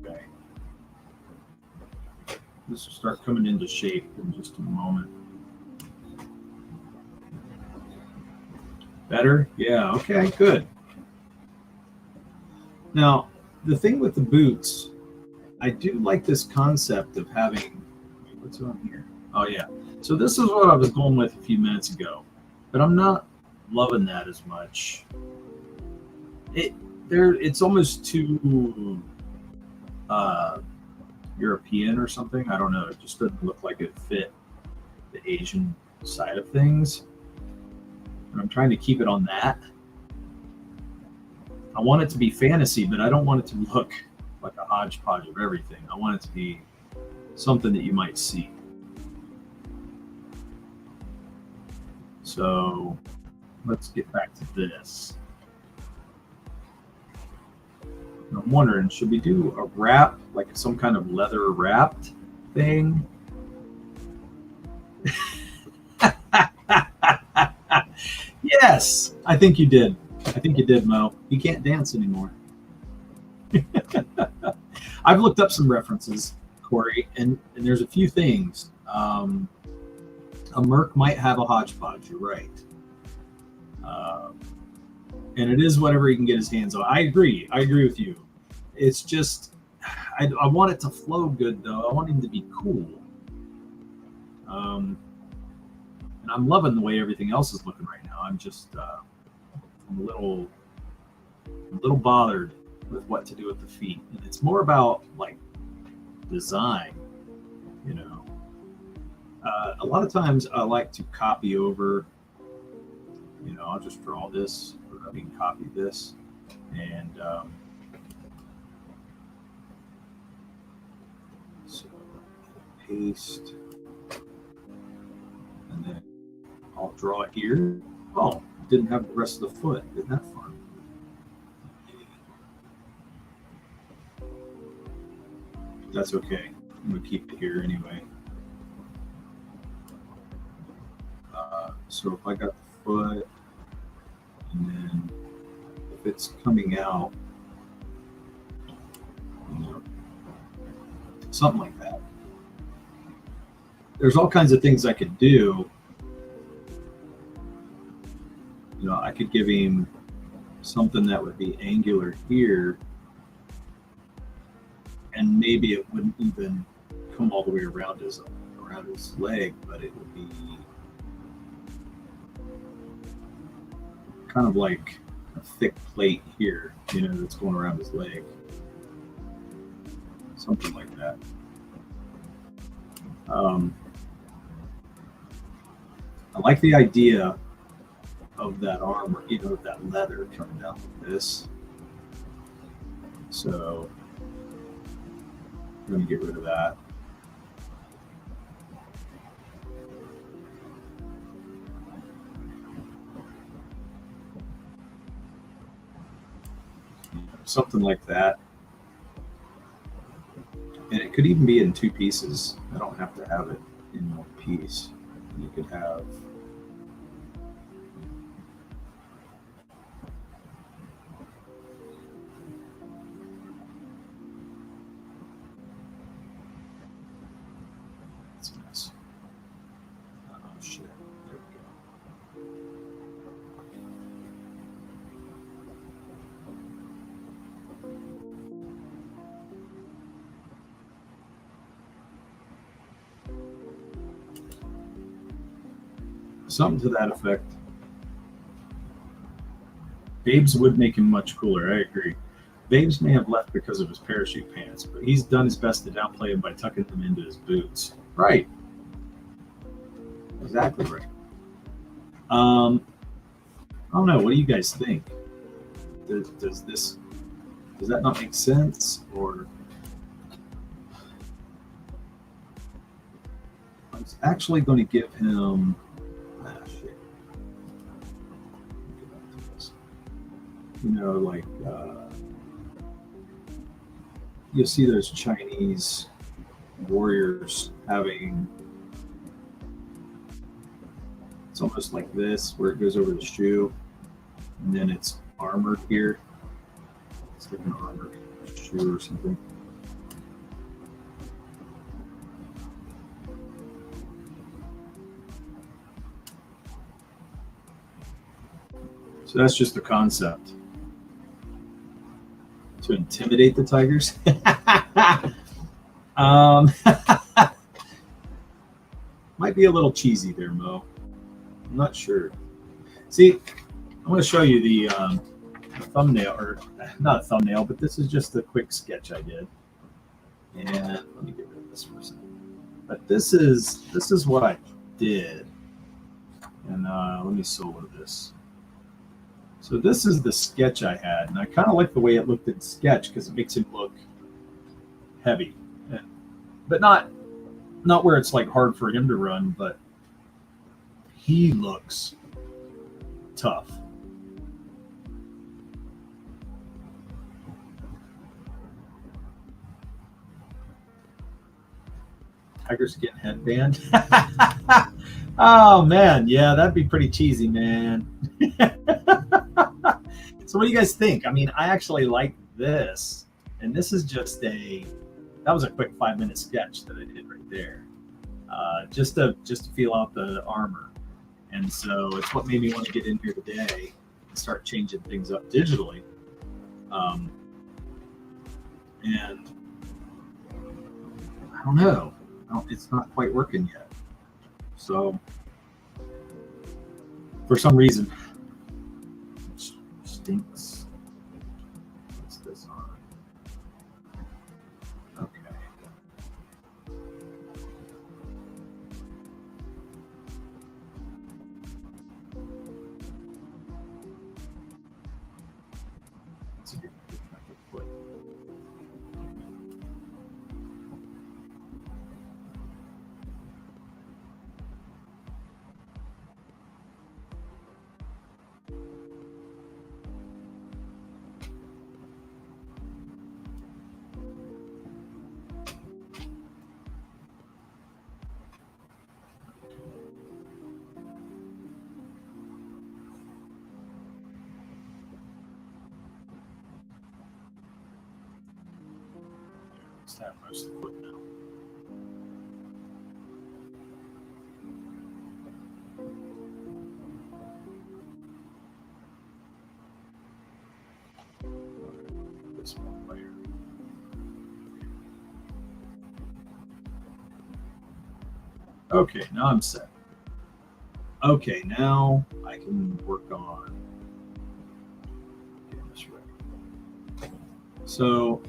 S1: Okay. This will start coming into shape in just a moment. Better? Yeah, okay, good. Now, the thing with the boots, I do like this concept of having, what's on here? Oh yeah. So this is what I was going with a few minutes ago, but I'm not loving that as much. It's almost too European or something. I don't know. It just doesn't look like it fit the Asian side of things. And I'm trying to keep it on that. I want it to be fantasy, but I don't want it to look like a hodgepodge of everything. I want it to be something that you might see. So let's get back to this. I'm wondering, should we do a wrap, like some kind of leather wrapped thing? Yes, I think you did. I think you did, Mo. You can't dance anymore. I've looked up some references, Corey, and there's a few things. A Merc might have a hodgepodge. You're right. Um, and it is whatever he can get his hands on. I agree. I agree with you. It's just, I want it to flow good, though. I want him to be cool. And I'm loving the way everything else is looking right now. I'm just, I'm a little bothered with what to do with the feet. And it's more about like design, you know. A lot of times I like to copy over, you know, I'll just draw this, or I mean, copy this, and so paste, and then I'll draw it here. Oh, didn't have the rest of the foot. Isn't that fun? That's okay. I'm gonna keep it here anyway. So if I got the foot, and then if it's coming out, you know, something like that. There's all kinds of things I could do. You know, I could give him something that would be angular here, and maybe it wouldn't even come all the way around his leg, but it would be kind of like a thick plate here, you know, that's going around his leg, something like that. I like the idea of that armor, you know, that leather coming down like this. So I'm going to get rid of that. Something like that. And it could even be in two pieces. I don't have to have it in one piece. You could have that's a mess. Oh shit. There we go. Something to that effect. Babes would make him much cooler, I agree. Babes may have left because of his parachute pants, but he's done his best to downplay him by tucking them into his boots. Right. Exactly right. I don't know. What do you guys think? Does that not make sense? Or I was actually going to give him. Shit. You know, like you'll see those Chinese warriors having. It's almost like this, where it goes over the shoe, and then it's armored here. It's like an armored shoe or something. So that's just the concept. To intimidate the tigers. Might be a little cheesy there, Mo. I'm not sure. See, I'm going to show you the thumbnail, or not a thumbnail, but this is just a quick sketch I did. And let me get rid of this for a second. But this is what I did. And let me solo this. So this is the sketch I had, and I kind of like the way it looked in sketch because it makes him look heavy, but not where it's like hard for him to run, but he looks tough. Tiger's getting headband. Oh man, yeah, that'd be pretty cheesy, man. So what do you guys think? I mean, I actually like this, and this is just that was a quick 5-minute sketch that I did right there, just to feel out the armor, and so it's what made me want to get in here today and start changing things up digitally, and I don't know, it's not quite working yet, so for some reason, which stinks. What's this on? Okay. Let's see if I can put. That most of the foot now. This one layer. Okay, now I'm set. Okay, now I can work on getting this ready. So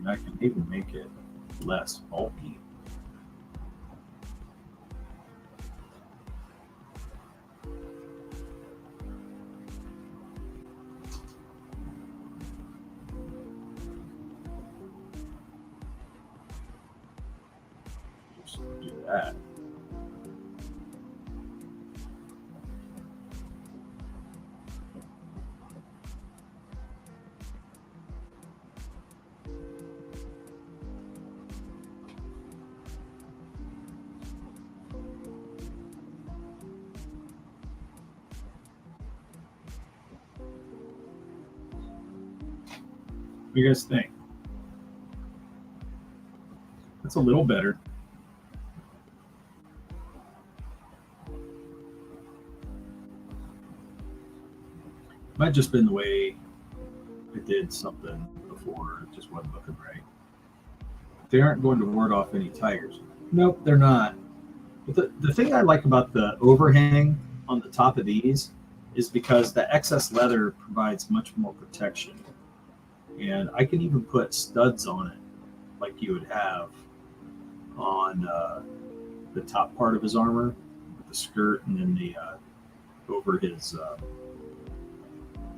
S1: I can even make it less bulky. Just do that. What do you guys think? That's a little better. Might have just been the way I did something before, it just wasn't looking right. They aren't going to ward off any tigers. Nope, they're not. But the thing I like about the overhang on the top of these is because the excess leather provides much more protection. And I can even put studs on it like you would have on the top part of his armor with the skirt and then the over his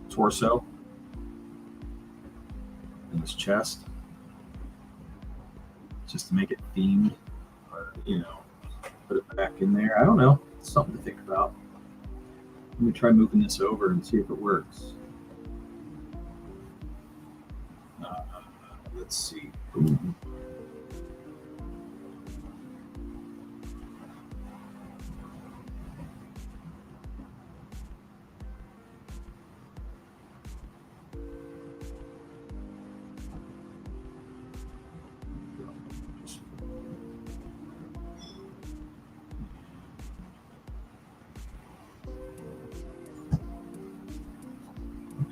S1: torso and his chest, just to make it themed, or put it back in there. I don't know, it's something to think about. Let me try moving this over and see if it works. Let's see. Ooh.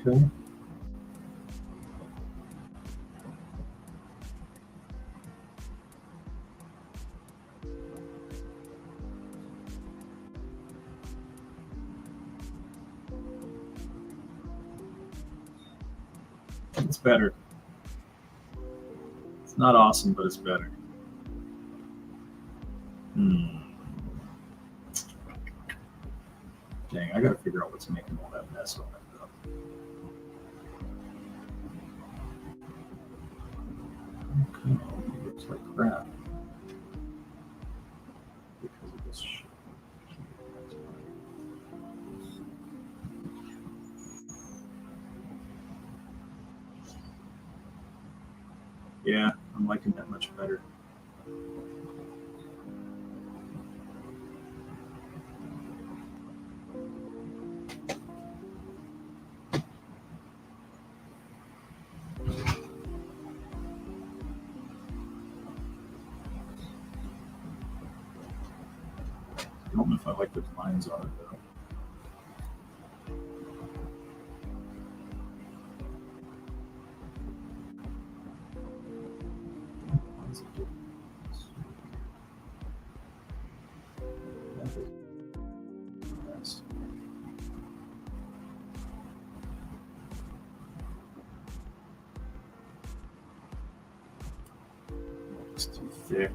S1: Okay. It's better. It's not awesome, but it's better. Dang, I gotta figure out what's making all that mess on it though. Okay, it looks like crap. Because of this shit. Yeah, I'm liking that much better. I don't know if I like the lines on it though. It's too thick.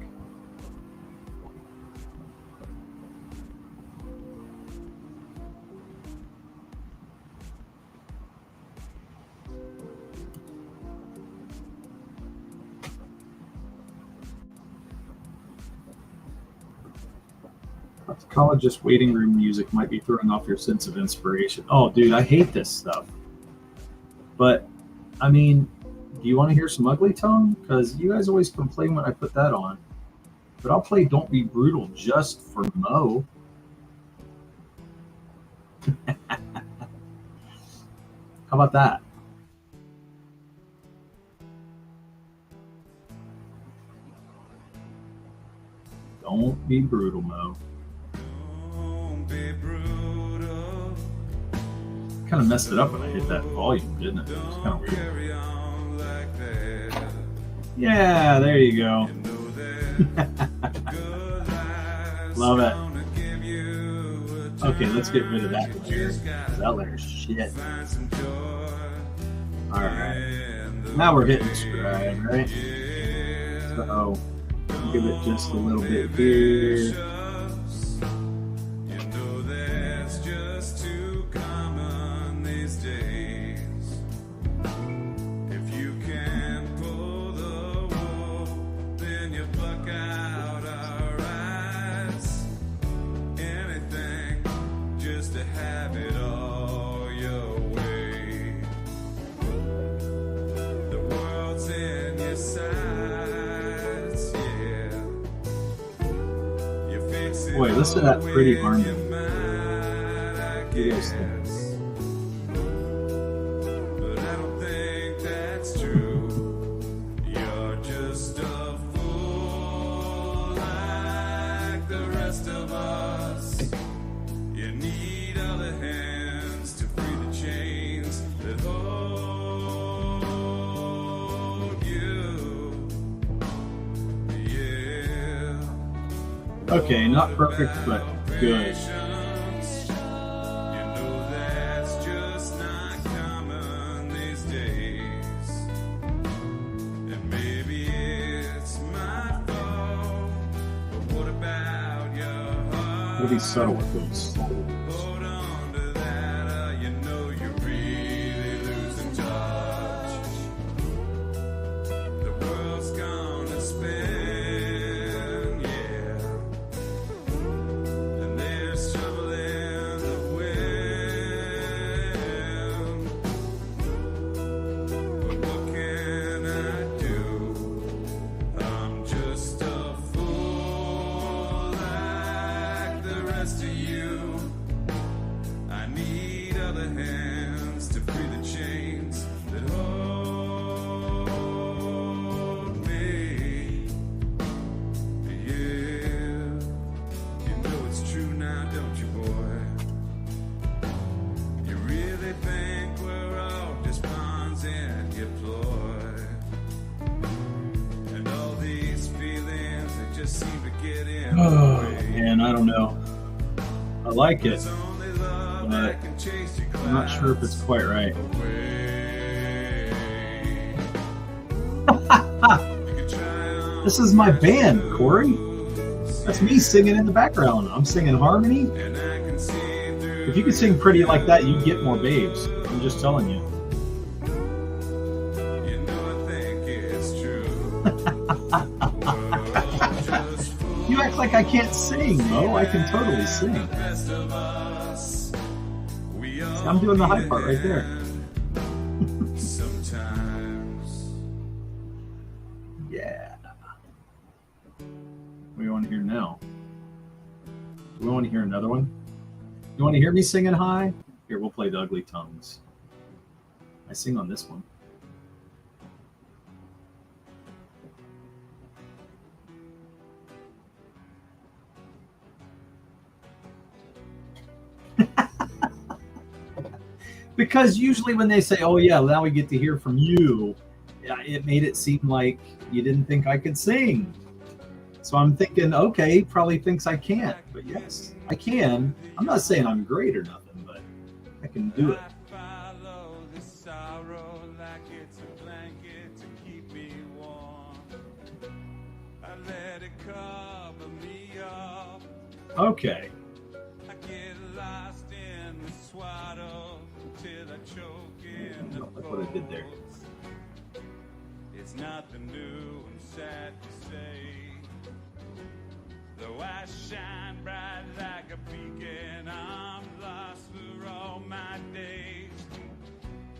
S1: College's waiting room music might be throwing off your sense of inspiration. Oh, dude, I hate this stuff. But, I mean, do you want to hear some Ugly Tongue? Because you guys always complain when I put that on. But I'll play Don't Be Brutal just for Mo. How about that? Don't be brutal, Mo. Kind of messed it up when I hit that volume, didn't it? It was kind of weird. Yeah, there you go. Love it. Okay, let's get rid of that layer. That layer's shit. Alright. Now we're hitting scribe, right? So, give it just a little bit here. Boy, listen to that pretty harmony. What do you guys think? But I don't think that's true. You're just a fool like the rest of us. You need other hands to free the chains that hold you. Yeah. Okay, not perfect, but good. We'll be subtle with those souls. Oh, man, I don't know. I like it, but I'm not sure if it's quite right. This is my band, Corey. That's me singing in the background. I'm singing harmony. If you could sing pretty like that, you'd get more babes. I'm just telling you. You act like I can't sing, Mo. I can totally sing. See, I'm doing the high part right there. another one? You want to hear me singing high? Here, we'll play the Ugly Tongues. I sing on this one. Because usually when they say, oh yeah, now we get to hear from you, it made it seem like you didn't think I could sing. So I'm thinking, okay, he probably thinks I can't. But yes, I can. I'm not saying I'm great or nothing, but I can do it. Okay. Look what I did there. It's nothing new, I'm sad to say. Though I shine bright like a beacon, I'm lost for all my days.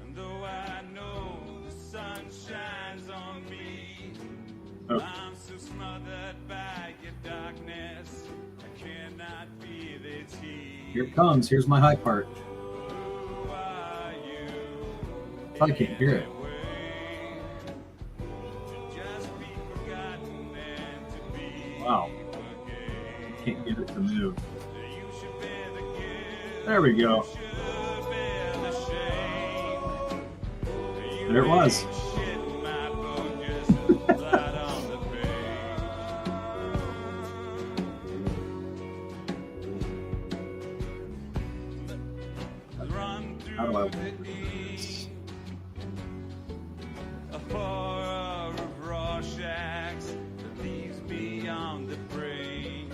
S1: And though I know the sun shines on me, I'm so smothered by your darkness, I cannot feel its heat. Here it comes. Here's my high part. I can't hear it. Wow. I can't get it to move. There we go. There it was. How do I work this? A horror of Rorschach's that leaves me on the brain.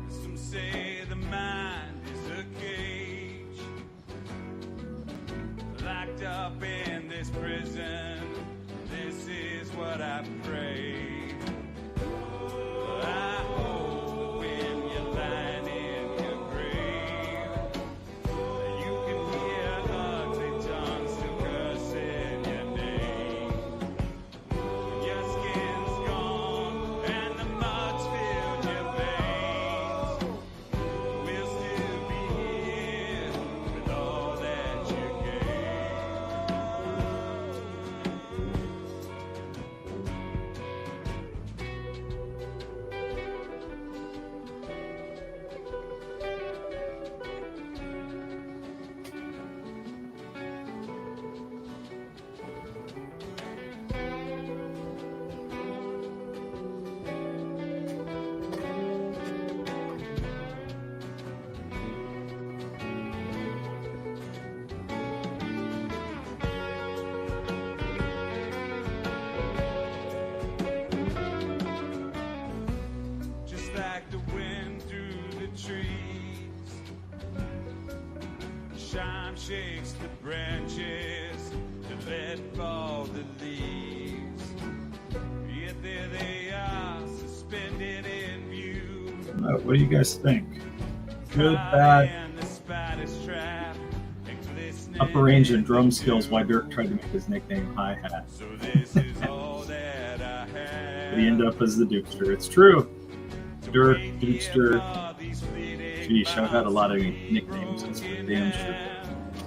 S1: Some say the mind is a cage, locked up in this prison. This is what I pray. I hope when you're lying in your grave, you can hear ugly tongues still cursing your name. When your skin's gone and the mud's filled your veins, we'll still be here with all that you gave. Just like the wind through the trees, shine shakes the branches to let fall the leaves. Yet there they are, suspended in view. What do you guys think? Good, bad? Upper range and drum skills, why Dirk tried to make his nickname Hi-Hat. But he ended up as the Dukester. It's true. Dirk, Dukester. Sheesh, I've had a lot of nicknames. That's for damn sure.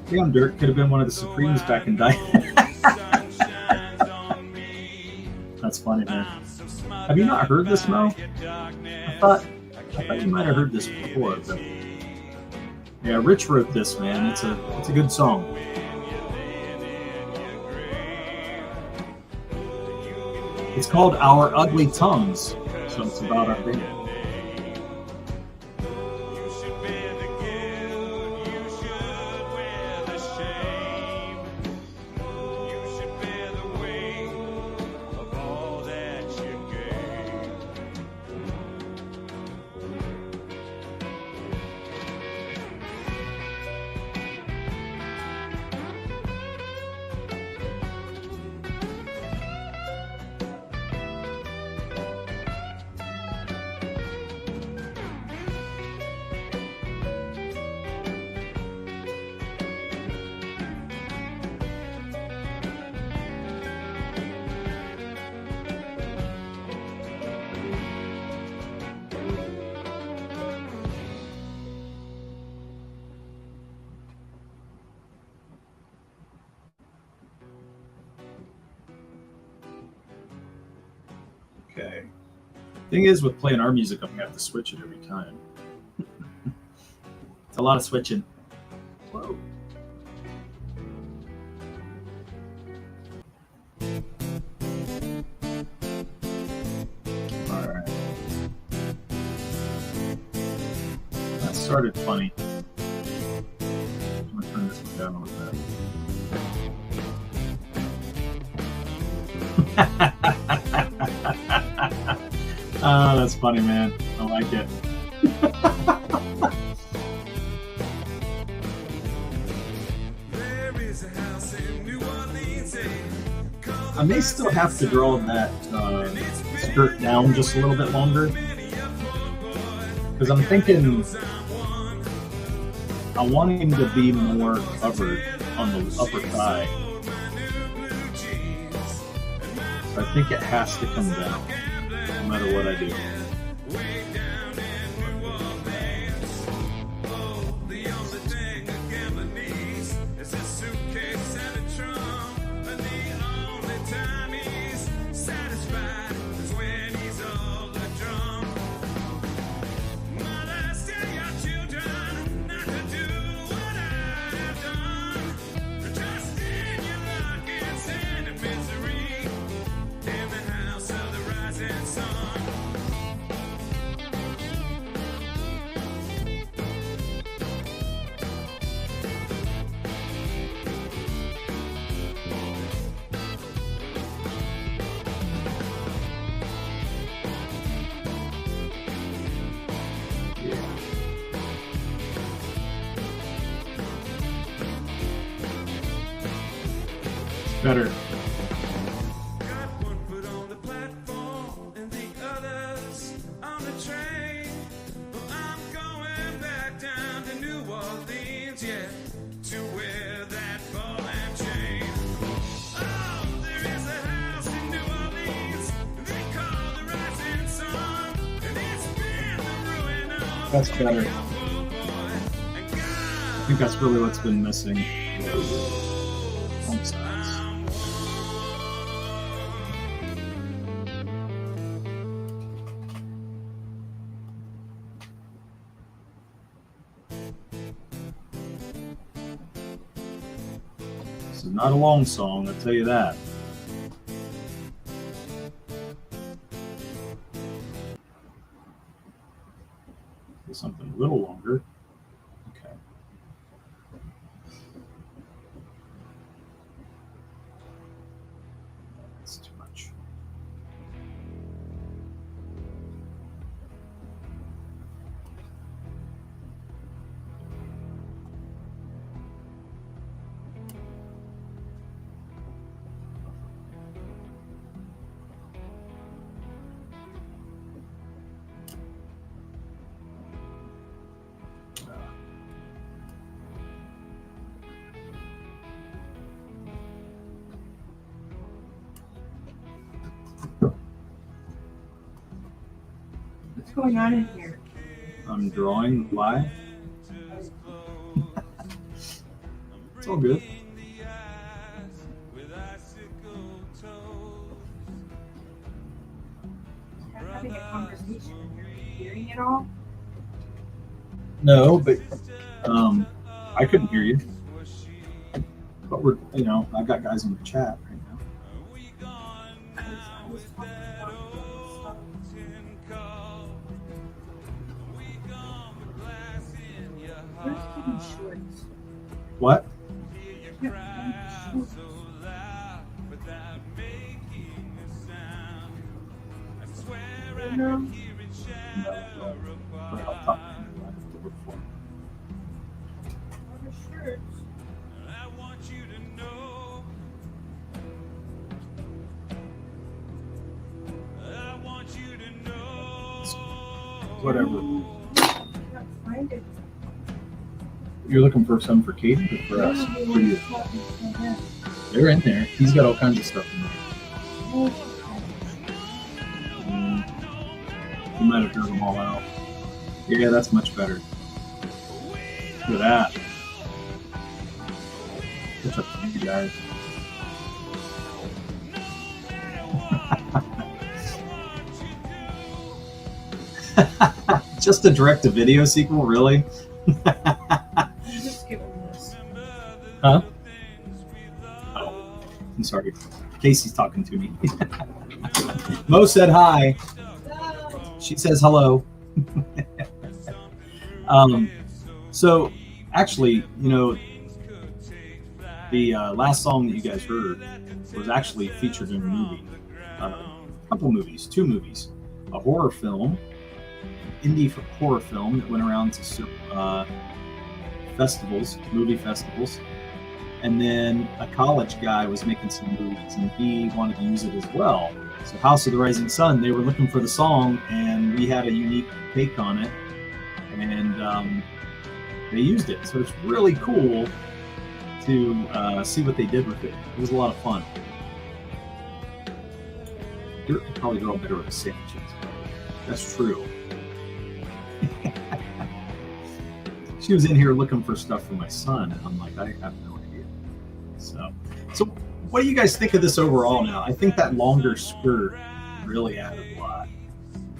S1: Damn, Dirk could have been one of the Supremes back in Diamond. That's funny, man. Have you not heard this, Mo? I thought you might have heard this before. But yeah, Rich wrote this, man. It's a good song. It's called Our Ugly Tongues, so it's about our band. Okay. Thing is, with playing our music, I'm gonna have to switch it every time. It's a lot of switching. Whoa. All right. That started funny. I'm gonna turn this one down a little bit. Oh, that's funny, man. I like it. I may still have to draw that skirt down just a little bit longer, because I'm thinking I want him to be more covered on the upper thigh. So I think it has to come down, no matter what I do. Better.
S2: Got one foot on the platform and the others on the train. Well, I'm going back down to New Orleans, yeah, to wear that ball and chain. Oh, there is a house in New Orleans they call the Rising Sun, and it's been the ruin of
S1: That's better. I think that's really what's been missing. Home sides. This is not a long song, I'll tell you that. Do something a little longer. Okay. That's too much.
S3: What's going on in here?
S1: I'm drawing live. It's all good.
S3: I'm having a conversation and you're hearing it all?
S1: No, but I couldn't hear you. But we're, I've got guys in the chat right now.
S3: I was talking about stuff. Where's Kevin Shorts?
S1: What?
S3: No.
S1: But I'll talk to him before.
S3: What are shirts?
S1: Whatever.
S3: I can't find it.
S1: You're looking for some for Katie or for us? For you. They're in there. He's got all kinds of stuff in there. You might have turned them all out. Yeah, that's much better. Look at that. What's up to you guys? Just a direct-to-video sequel, really?
S3: Just give him this.
S1: Huh? Oh, I'm sorry. Casey's talking to me. Mo said hi. She says hello. So, actually, you know, the last song that you guys heard was actually featured in a movie. A couple movies, 2 movies. A horror film, indie horror film that went around to festivals, movie festivals. And then a college guy was making some movies and he wanted to use it as well. So House of the Rising Sun, they were looking for the song and we had a unique take on it. And they used it. So it's really cool to see what they did with it. It was a lot of fun. Dirk could probably grow better with sandwiches. That's true. She was in here looking for stuff for my son, and I'm like, I have no idea. So what do you guys think of this overall now? I think that longer skirt really added a lot.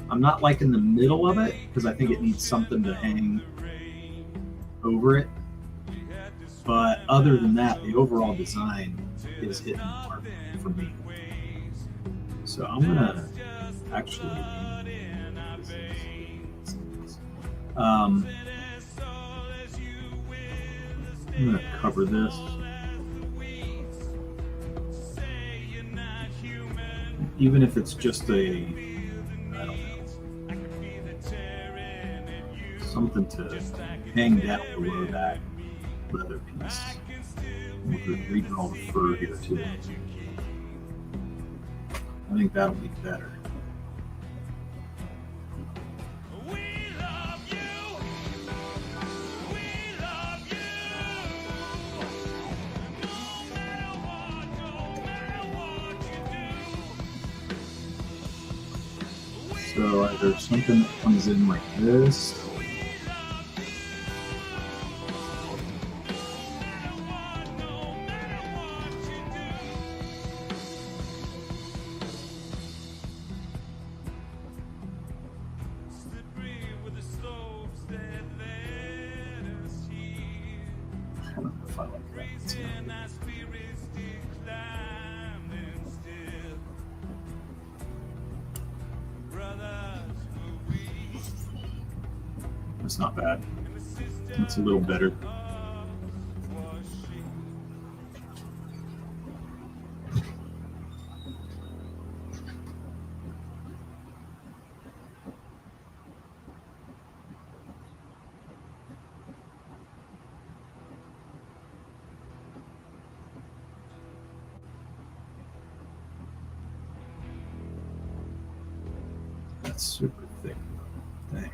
S1: I'm not liking the middle of it because I think it needs something to hang over it. But other than that, the overall design is hitting the mark for me. So I'm gonna actually I'm gonna cover this. Even if it's just a, I don't know, something to hang down below that leather piece. We'll redraw the fur here too. I think that'll be better. So either something that comes in like this. I don't know if I like that. It's not bad. It's a little better. That's super thick. Dang.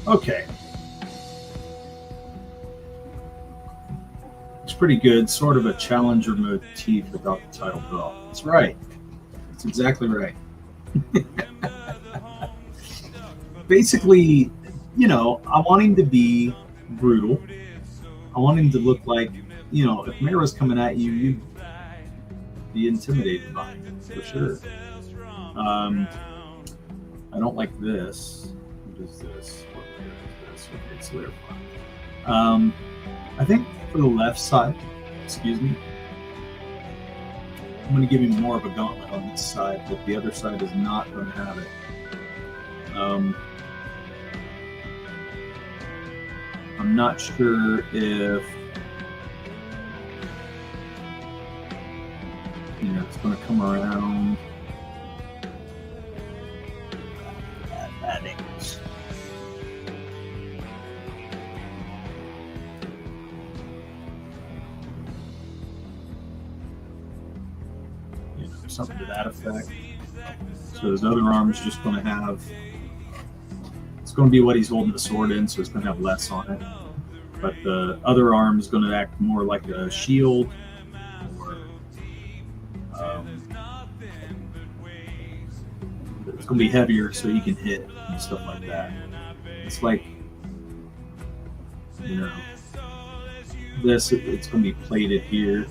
S1: Okay. It's pretty good. Sort of a challenger motif without the title belt. That's right. That's exactly right. Basically, you know, I want him to be brutal. I want him to look like, you know, if Meir was coming at you, you'd be intimidated by him, for sure. I don't like this. What is this? What layer is this? Okay, it's layer 5. I think for the left side, excuse me, I'm going to give him more of a gauntlet on this side, but the other side is not going to have it. I'm not sure if, you know, it's going to come around. Bad angles. You know, something to that effect. So his other arm's just going to have, it's going to be what he's holding the sword in, so it's going to have less on it. But the other arm is going to act more like a shield, or it's going to be heavier so he can hit and stuff like that. It's like, you know, this, it's going to be plated here.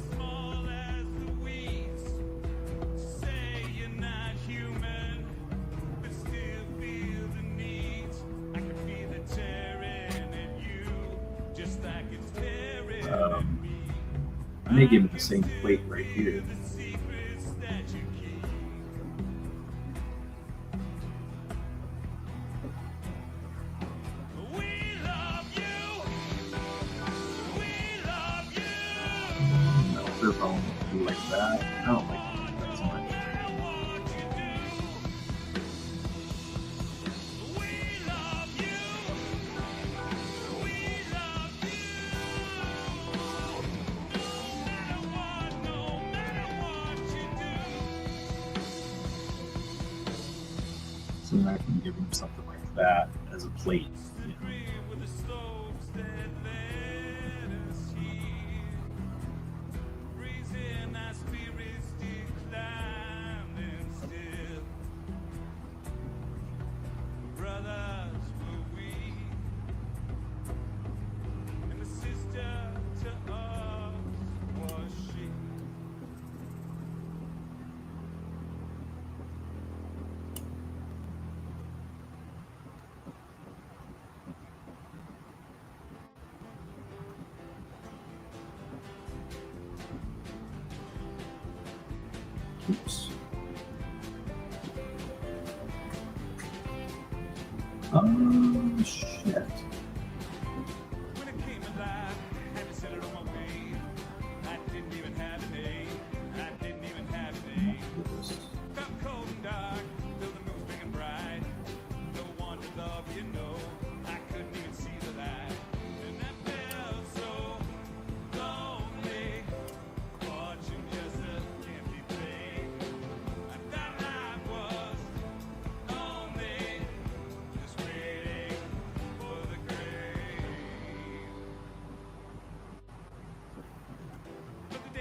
S1: I may give it the same plate right here. Like that. I don't like that so much. So I can give him something like that as a plate. You know? Oops. Oh, shit.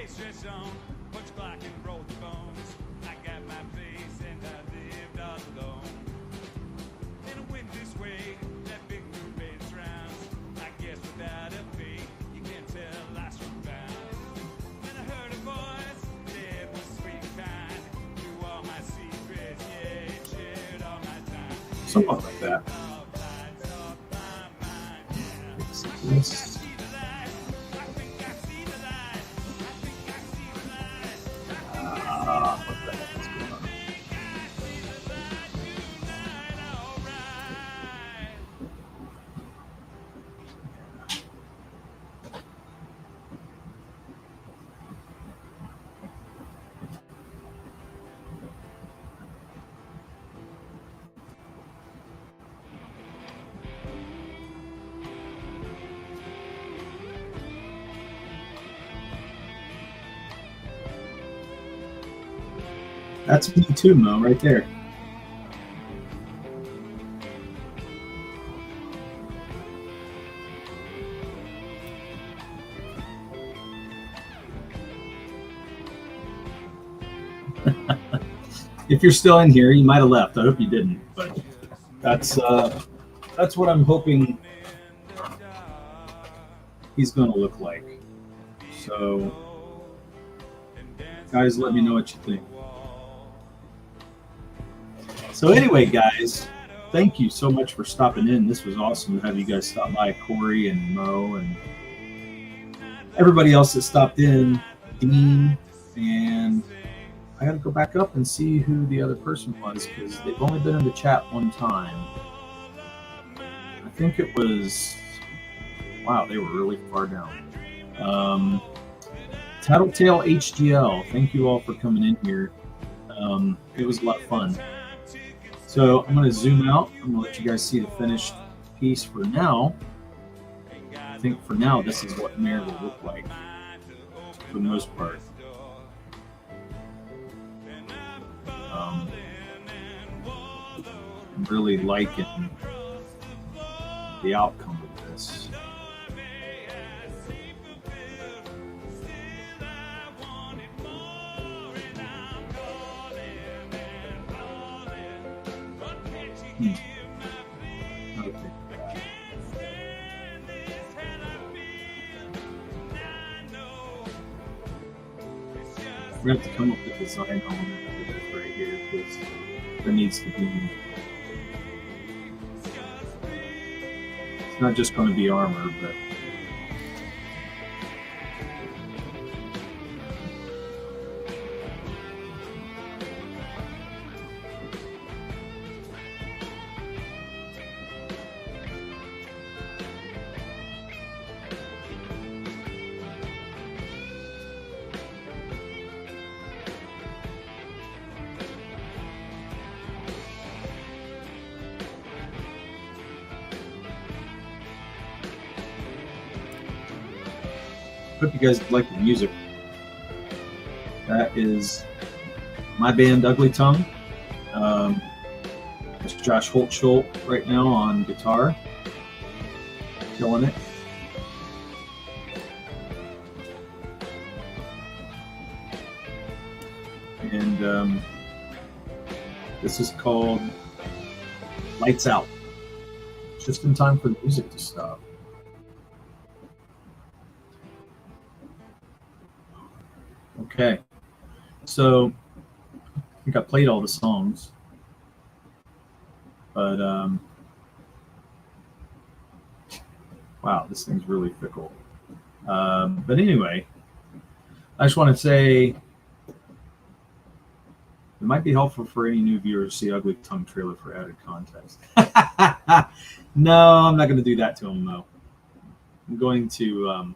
S2: Stress on, punch clock and roll the bones. I got my place and I lived all alone. And I went this way, that big moon bends rounds. I guess without a fate, you can't tell life's from bound. Then I heard a voice, it was sweet and kind. Knew all my secrets, yeah, it shared all my time.
S1: Somewhat like that. Yes. That's me too, Mo, right there. If you're still in here, you might have left. I hope you didn't, but that's what I'm hoping he's going to look like. So, guys, let me know what you think. So anyway, guys, thank you so much for stopping in. This was awesome to have you guys stop by, Corey and Mo and everybody else that stopped in, Dean, and I got to go back up and see who the other person was because they've only been in the chat one time. I think it was, wow, they were really far down. Tattletale HDL, thank you all for coming in here. It was a lot of fun. So I'm going to zoom out. I'm going to let you guys see the finished piece for now. I think for now, this is what Meir will look like for the most part. I'm really liking the outcome of this. Okay. We're going to have to come up with a design element for this right here because there needs to be. It's not just going to be armor, but. Hope you guys like the music. That is my band, Ugly Tongue. It's Josh Holtschult right now on guitar, killing it. And this is called Lights Out. Just in time for the music to stop. Okay, so I think I played all the songs, but wow, this thing's really fickle. But anyway, I just want to say it might be helpful for any new viewers to see Ugly Tongue trailer for added context. No, I'm not going to do that to them, though. I'm going to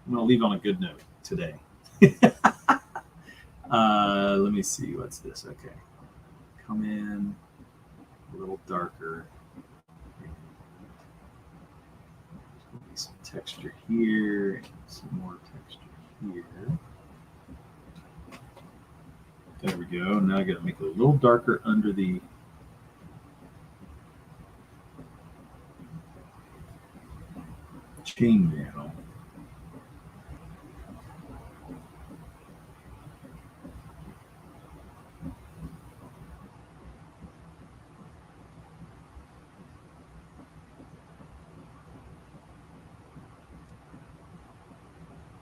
S1: leave on a good note today. Let me see. What's this? Okay. Come in a little darker. There's some texture here and some more texture here. There we go. Now I got to make it a little darker under the chainmail.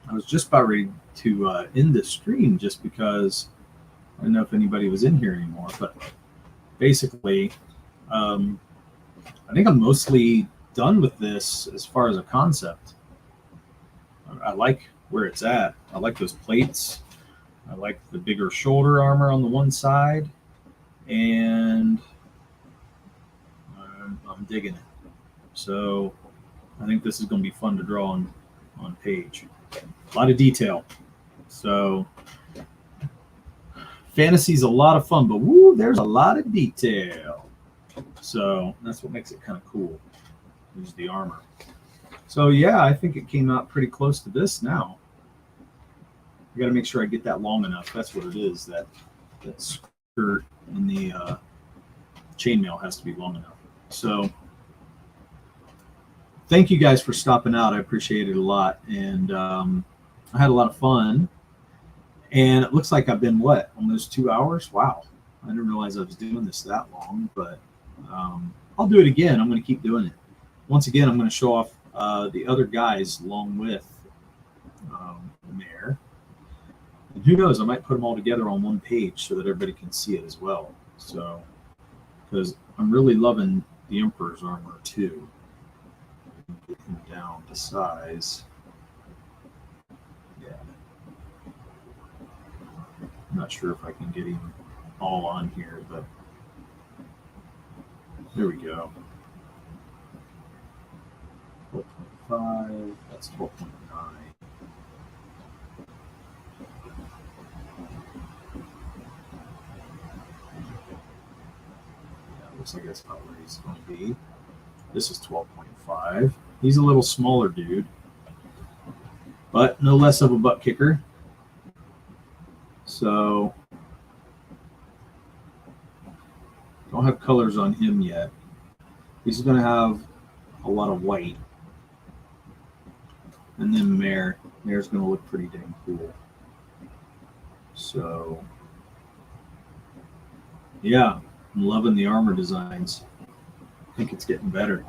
S1: I was just about ready to end the stream just because I don't know if anybody was in here anymore, but basically, I think I'm mostly done with this as far as a concept. I like where it's at. I like those plates. I like the bigger shoulder armor on the one side, and I'm digging it. So I think this is going to be fun to draw on page. A lot of detail. So fantasy's a lot of fun, but woo, there's a lot of detail. So that's what makes it kind of cool. Is the armor. So yeah, I think it came out pretty close to this now. I got to make sure I get that long enough. That's what it is. That skirt in the chainmail has to be long enough. So thank you guys for stopping out. I appreciate it a lot, and I had a lot of fun. And it looks like I've been, what, almost 2 hours? Wow. I didn't realize I was doing this that long, but I'll do it again. I'm going to keep doing it. Once again, I'm going to show off the other guys along with Meir. And who knows, I might put them all together on one page so that everybody can see it as well. So, because I'm really loving the Emperor's armor too. Get him down to size. Yeah. I'm not sure if I can get him all on here, but there we go. 12.5, that's 12.9. Yeah, looks like that's about where he's going to be. This is 12.5. He's a little smaller dude, but no less of a butt kicker. So, don't have colors on him yet. He's going to have a lot of white. And then Meir's going to look pretty dang cool. So, yeah, I'm loving the armor designs. I think it's getting better.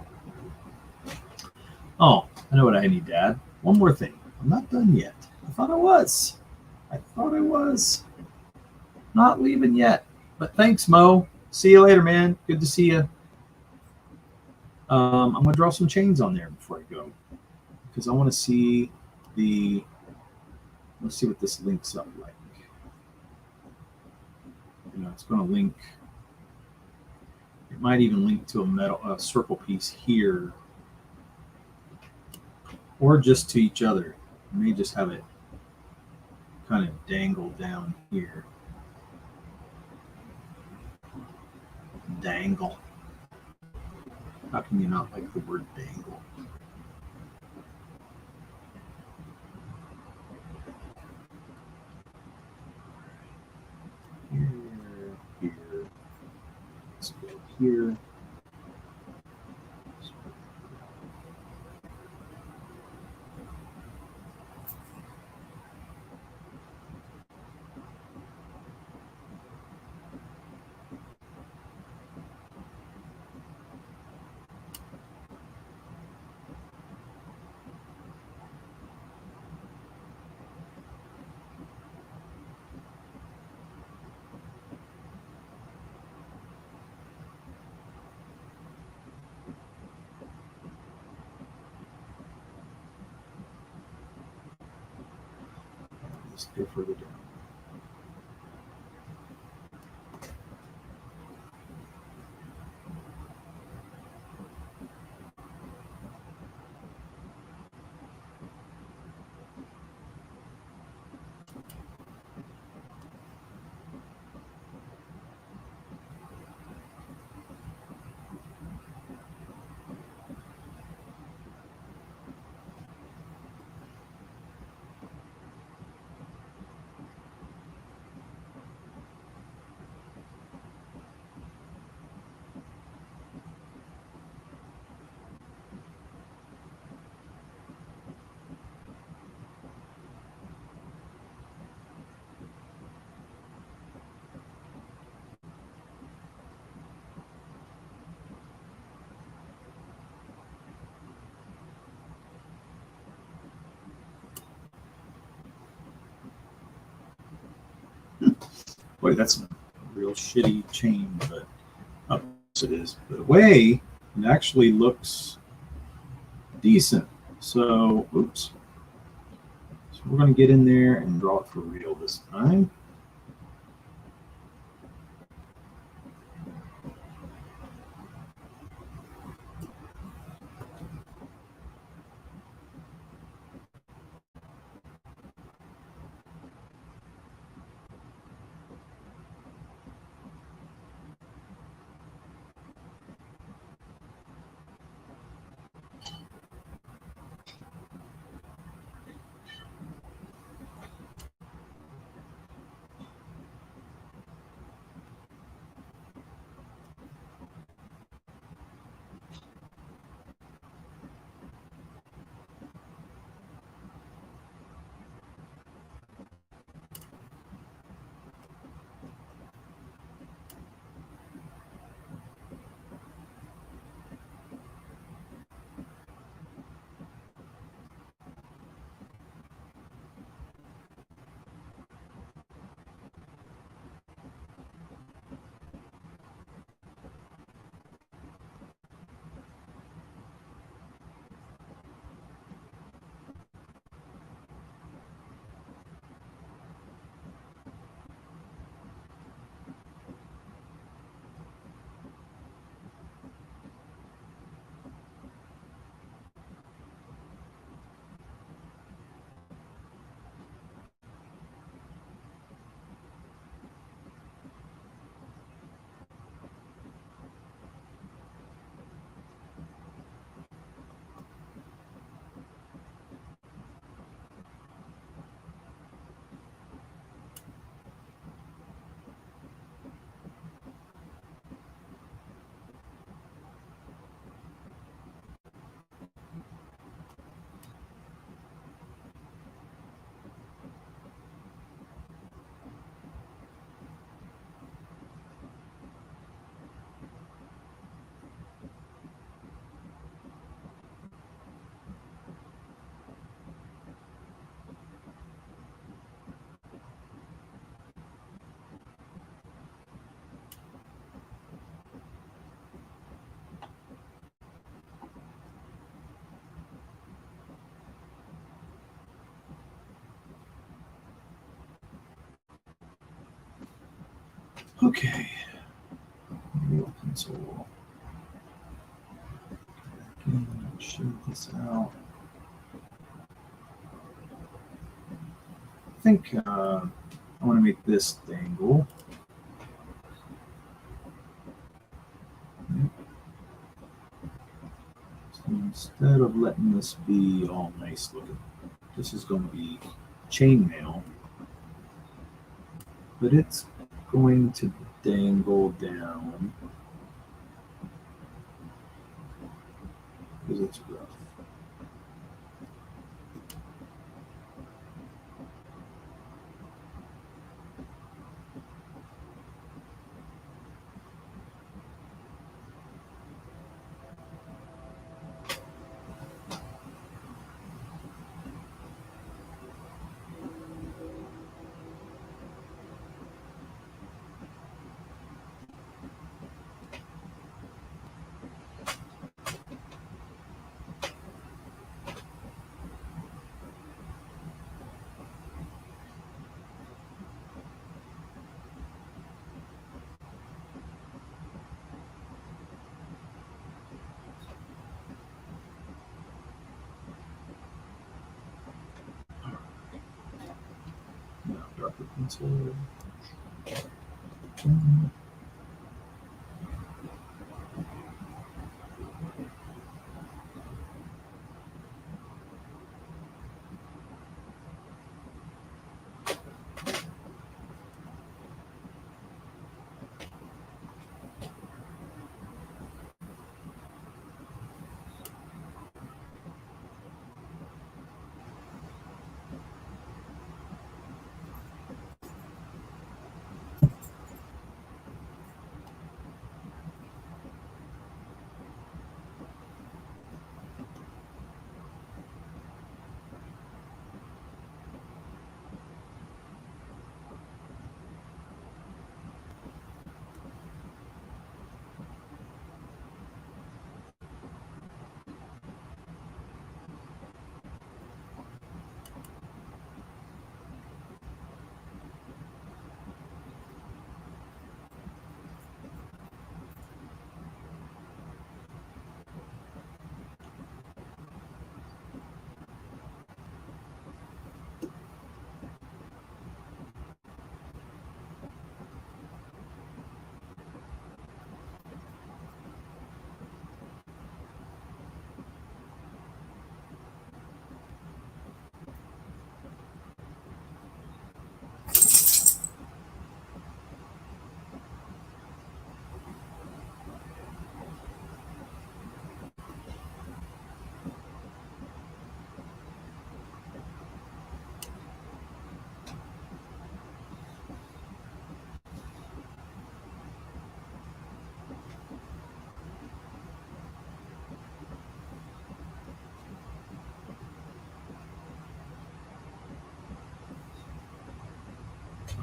S1: Oh, I know what I need to add. One more thing. I'm not done yet. I thought I was. Not leaving yet. But thanks, Mo. See you later, man. Good to see you. I'm going to draw some chains on there before I go, because I want to see let's see what this links up like. You know, it's going to link. It might even link to a circle piece here, or just to each other. I may just have it kind of dangle down here. Dangle. How can you not like the word dangle? Here. Let's go here. Let's go further down. Boy, that's a real shitty chain, but up it is. But away, it actually looks decent. So, oops. So we're going to get in there and draw it for real this time. Okay. Real pencil. Shade this out. I think I want to make this dangle. So instead of letting this be all nice looking, this is going to be chainmail, but it's going to dangle down because it's rough. Now darker pencil.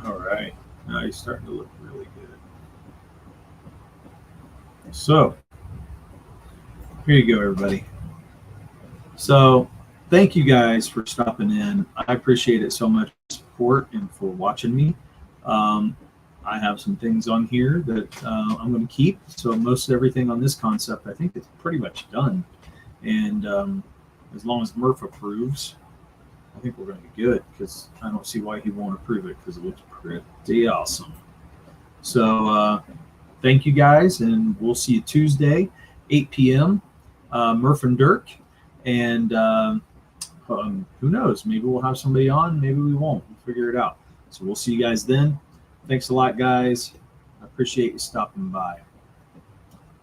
S1: All right, now he's starting to look really good. So here you go, everybody. So thank you guys for stopping in. I appreciate it so much for support and for watching me. I have some things on here that I'm going to keep. So most everything on this concept, I think it's pretty much done. And as long as Murph approves, I think we're going to be good, because I don't see why he won't approve it, because it looks pretty awesome. So thank you guys, and we'll see you Tuesday, 8 p.m. Murph and Dirk. And who knows? Maybe we'll have somebody on. Maybe we won't. We'll figure it out. So we'll see you guys then. Thanks a lot, guys. I appreciate you stopping by.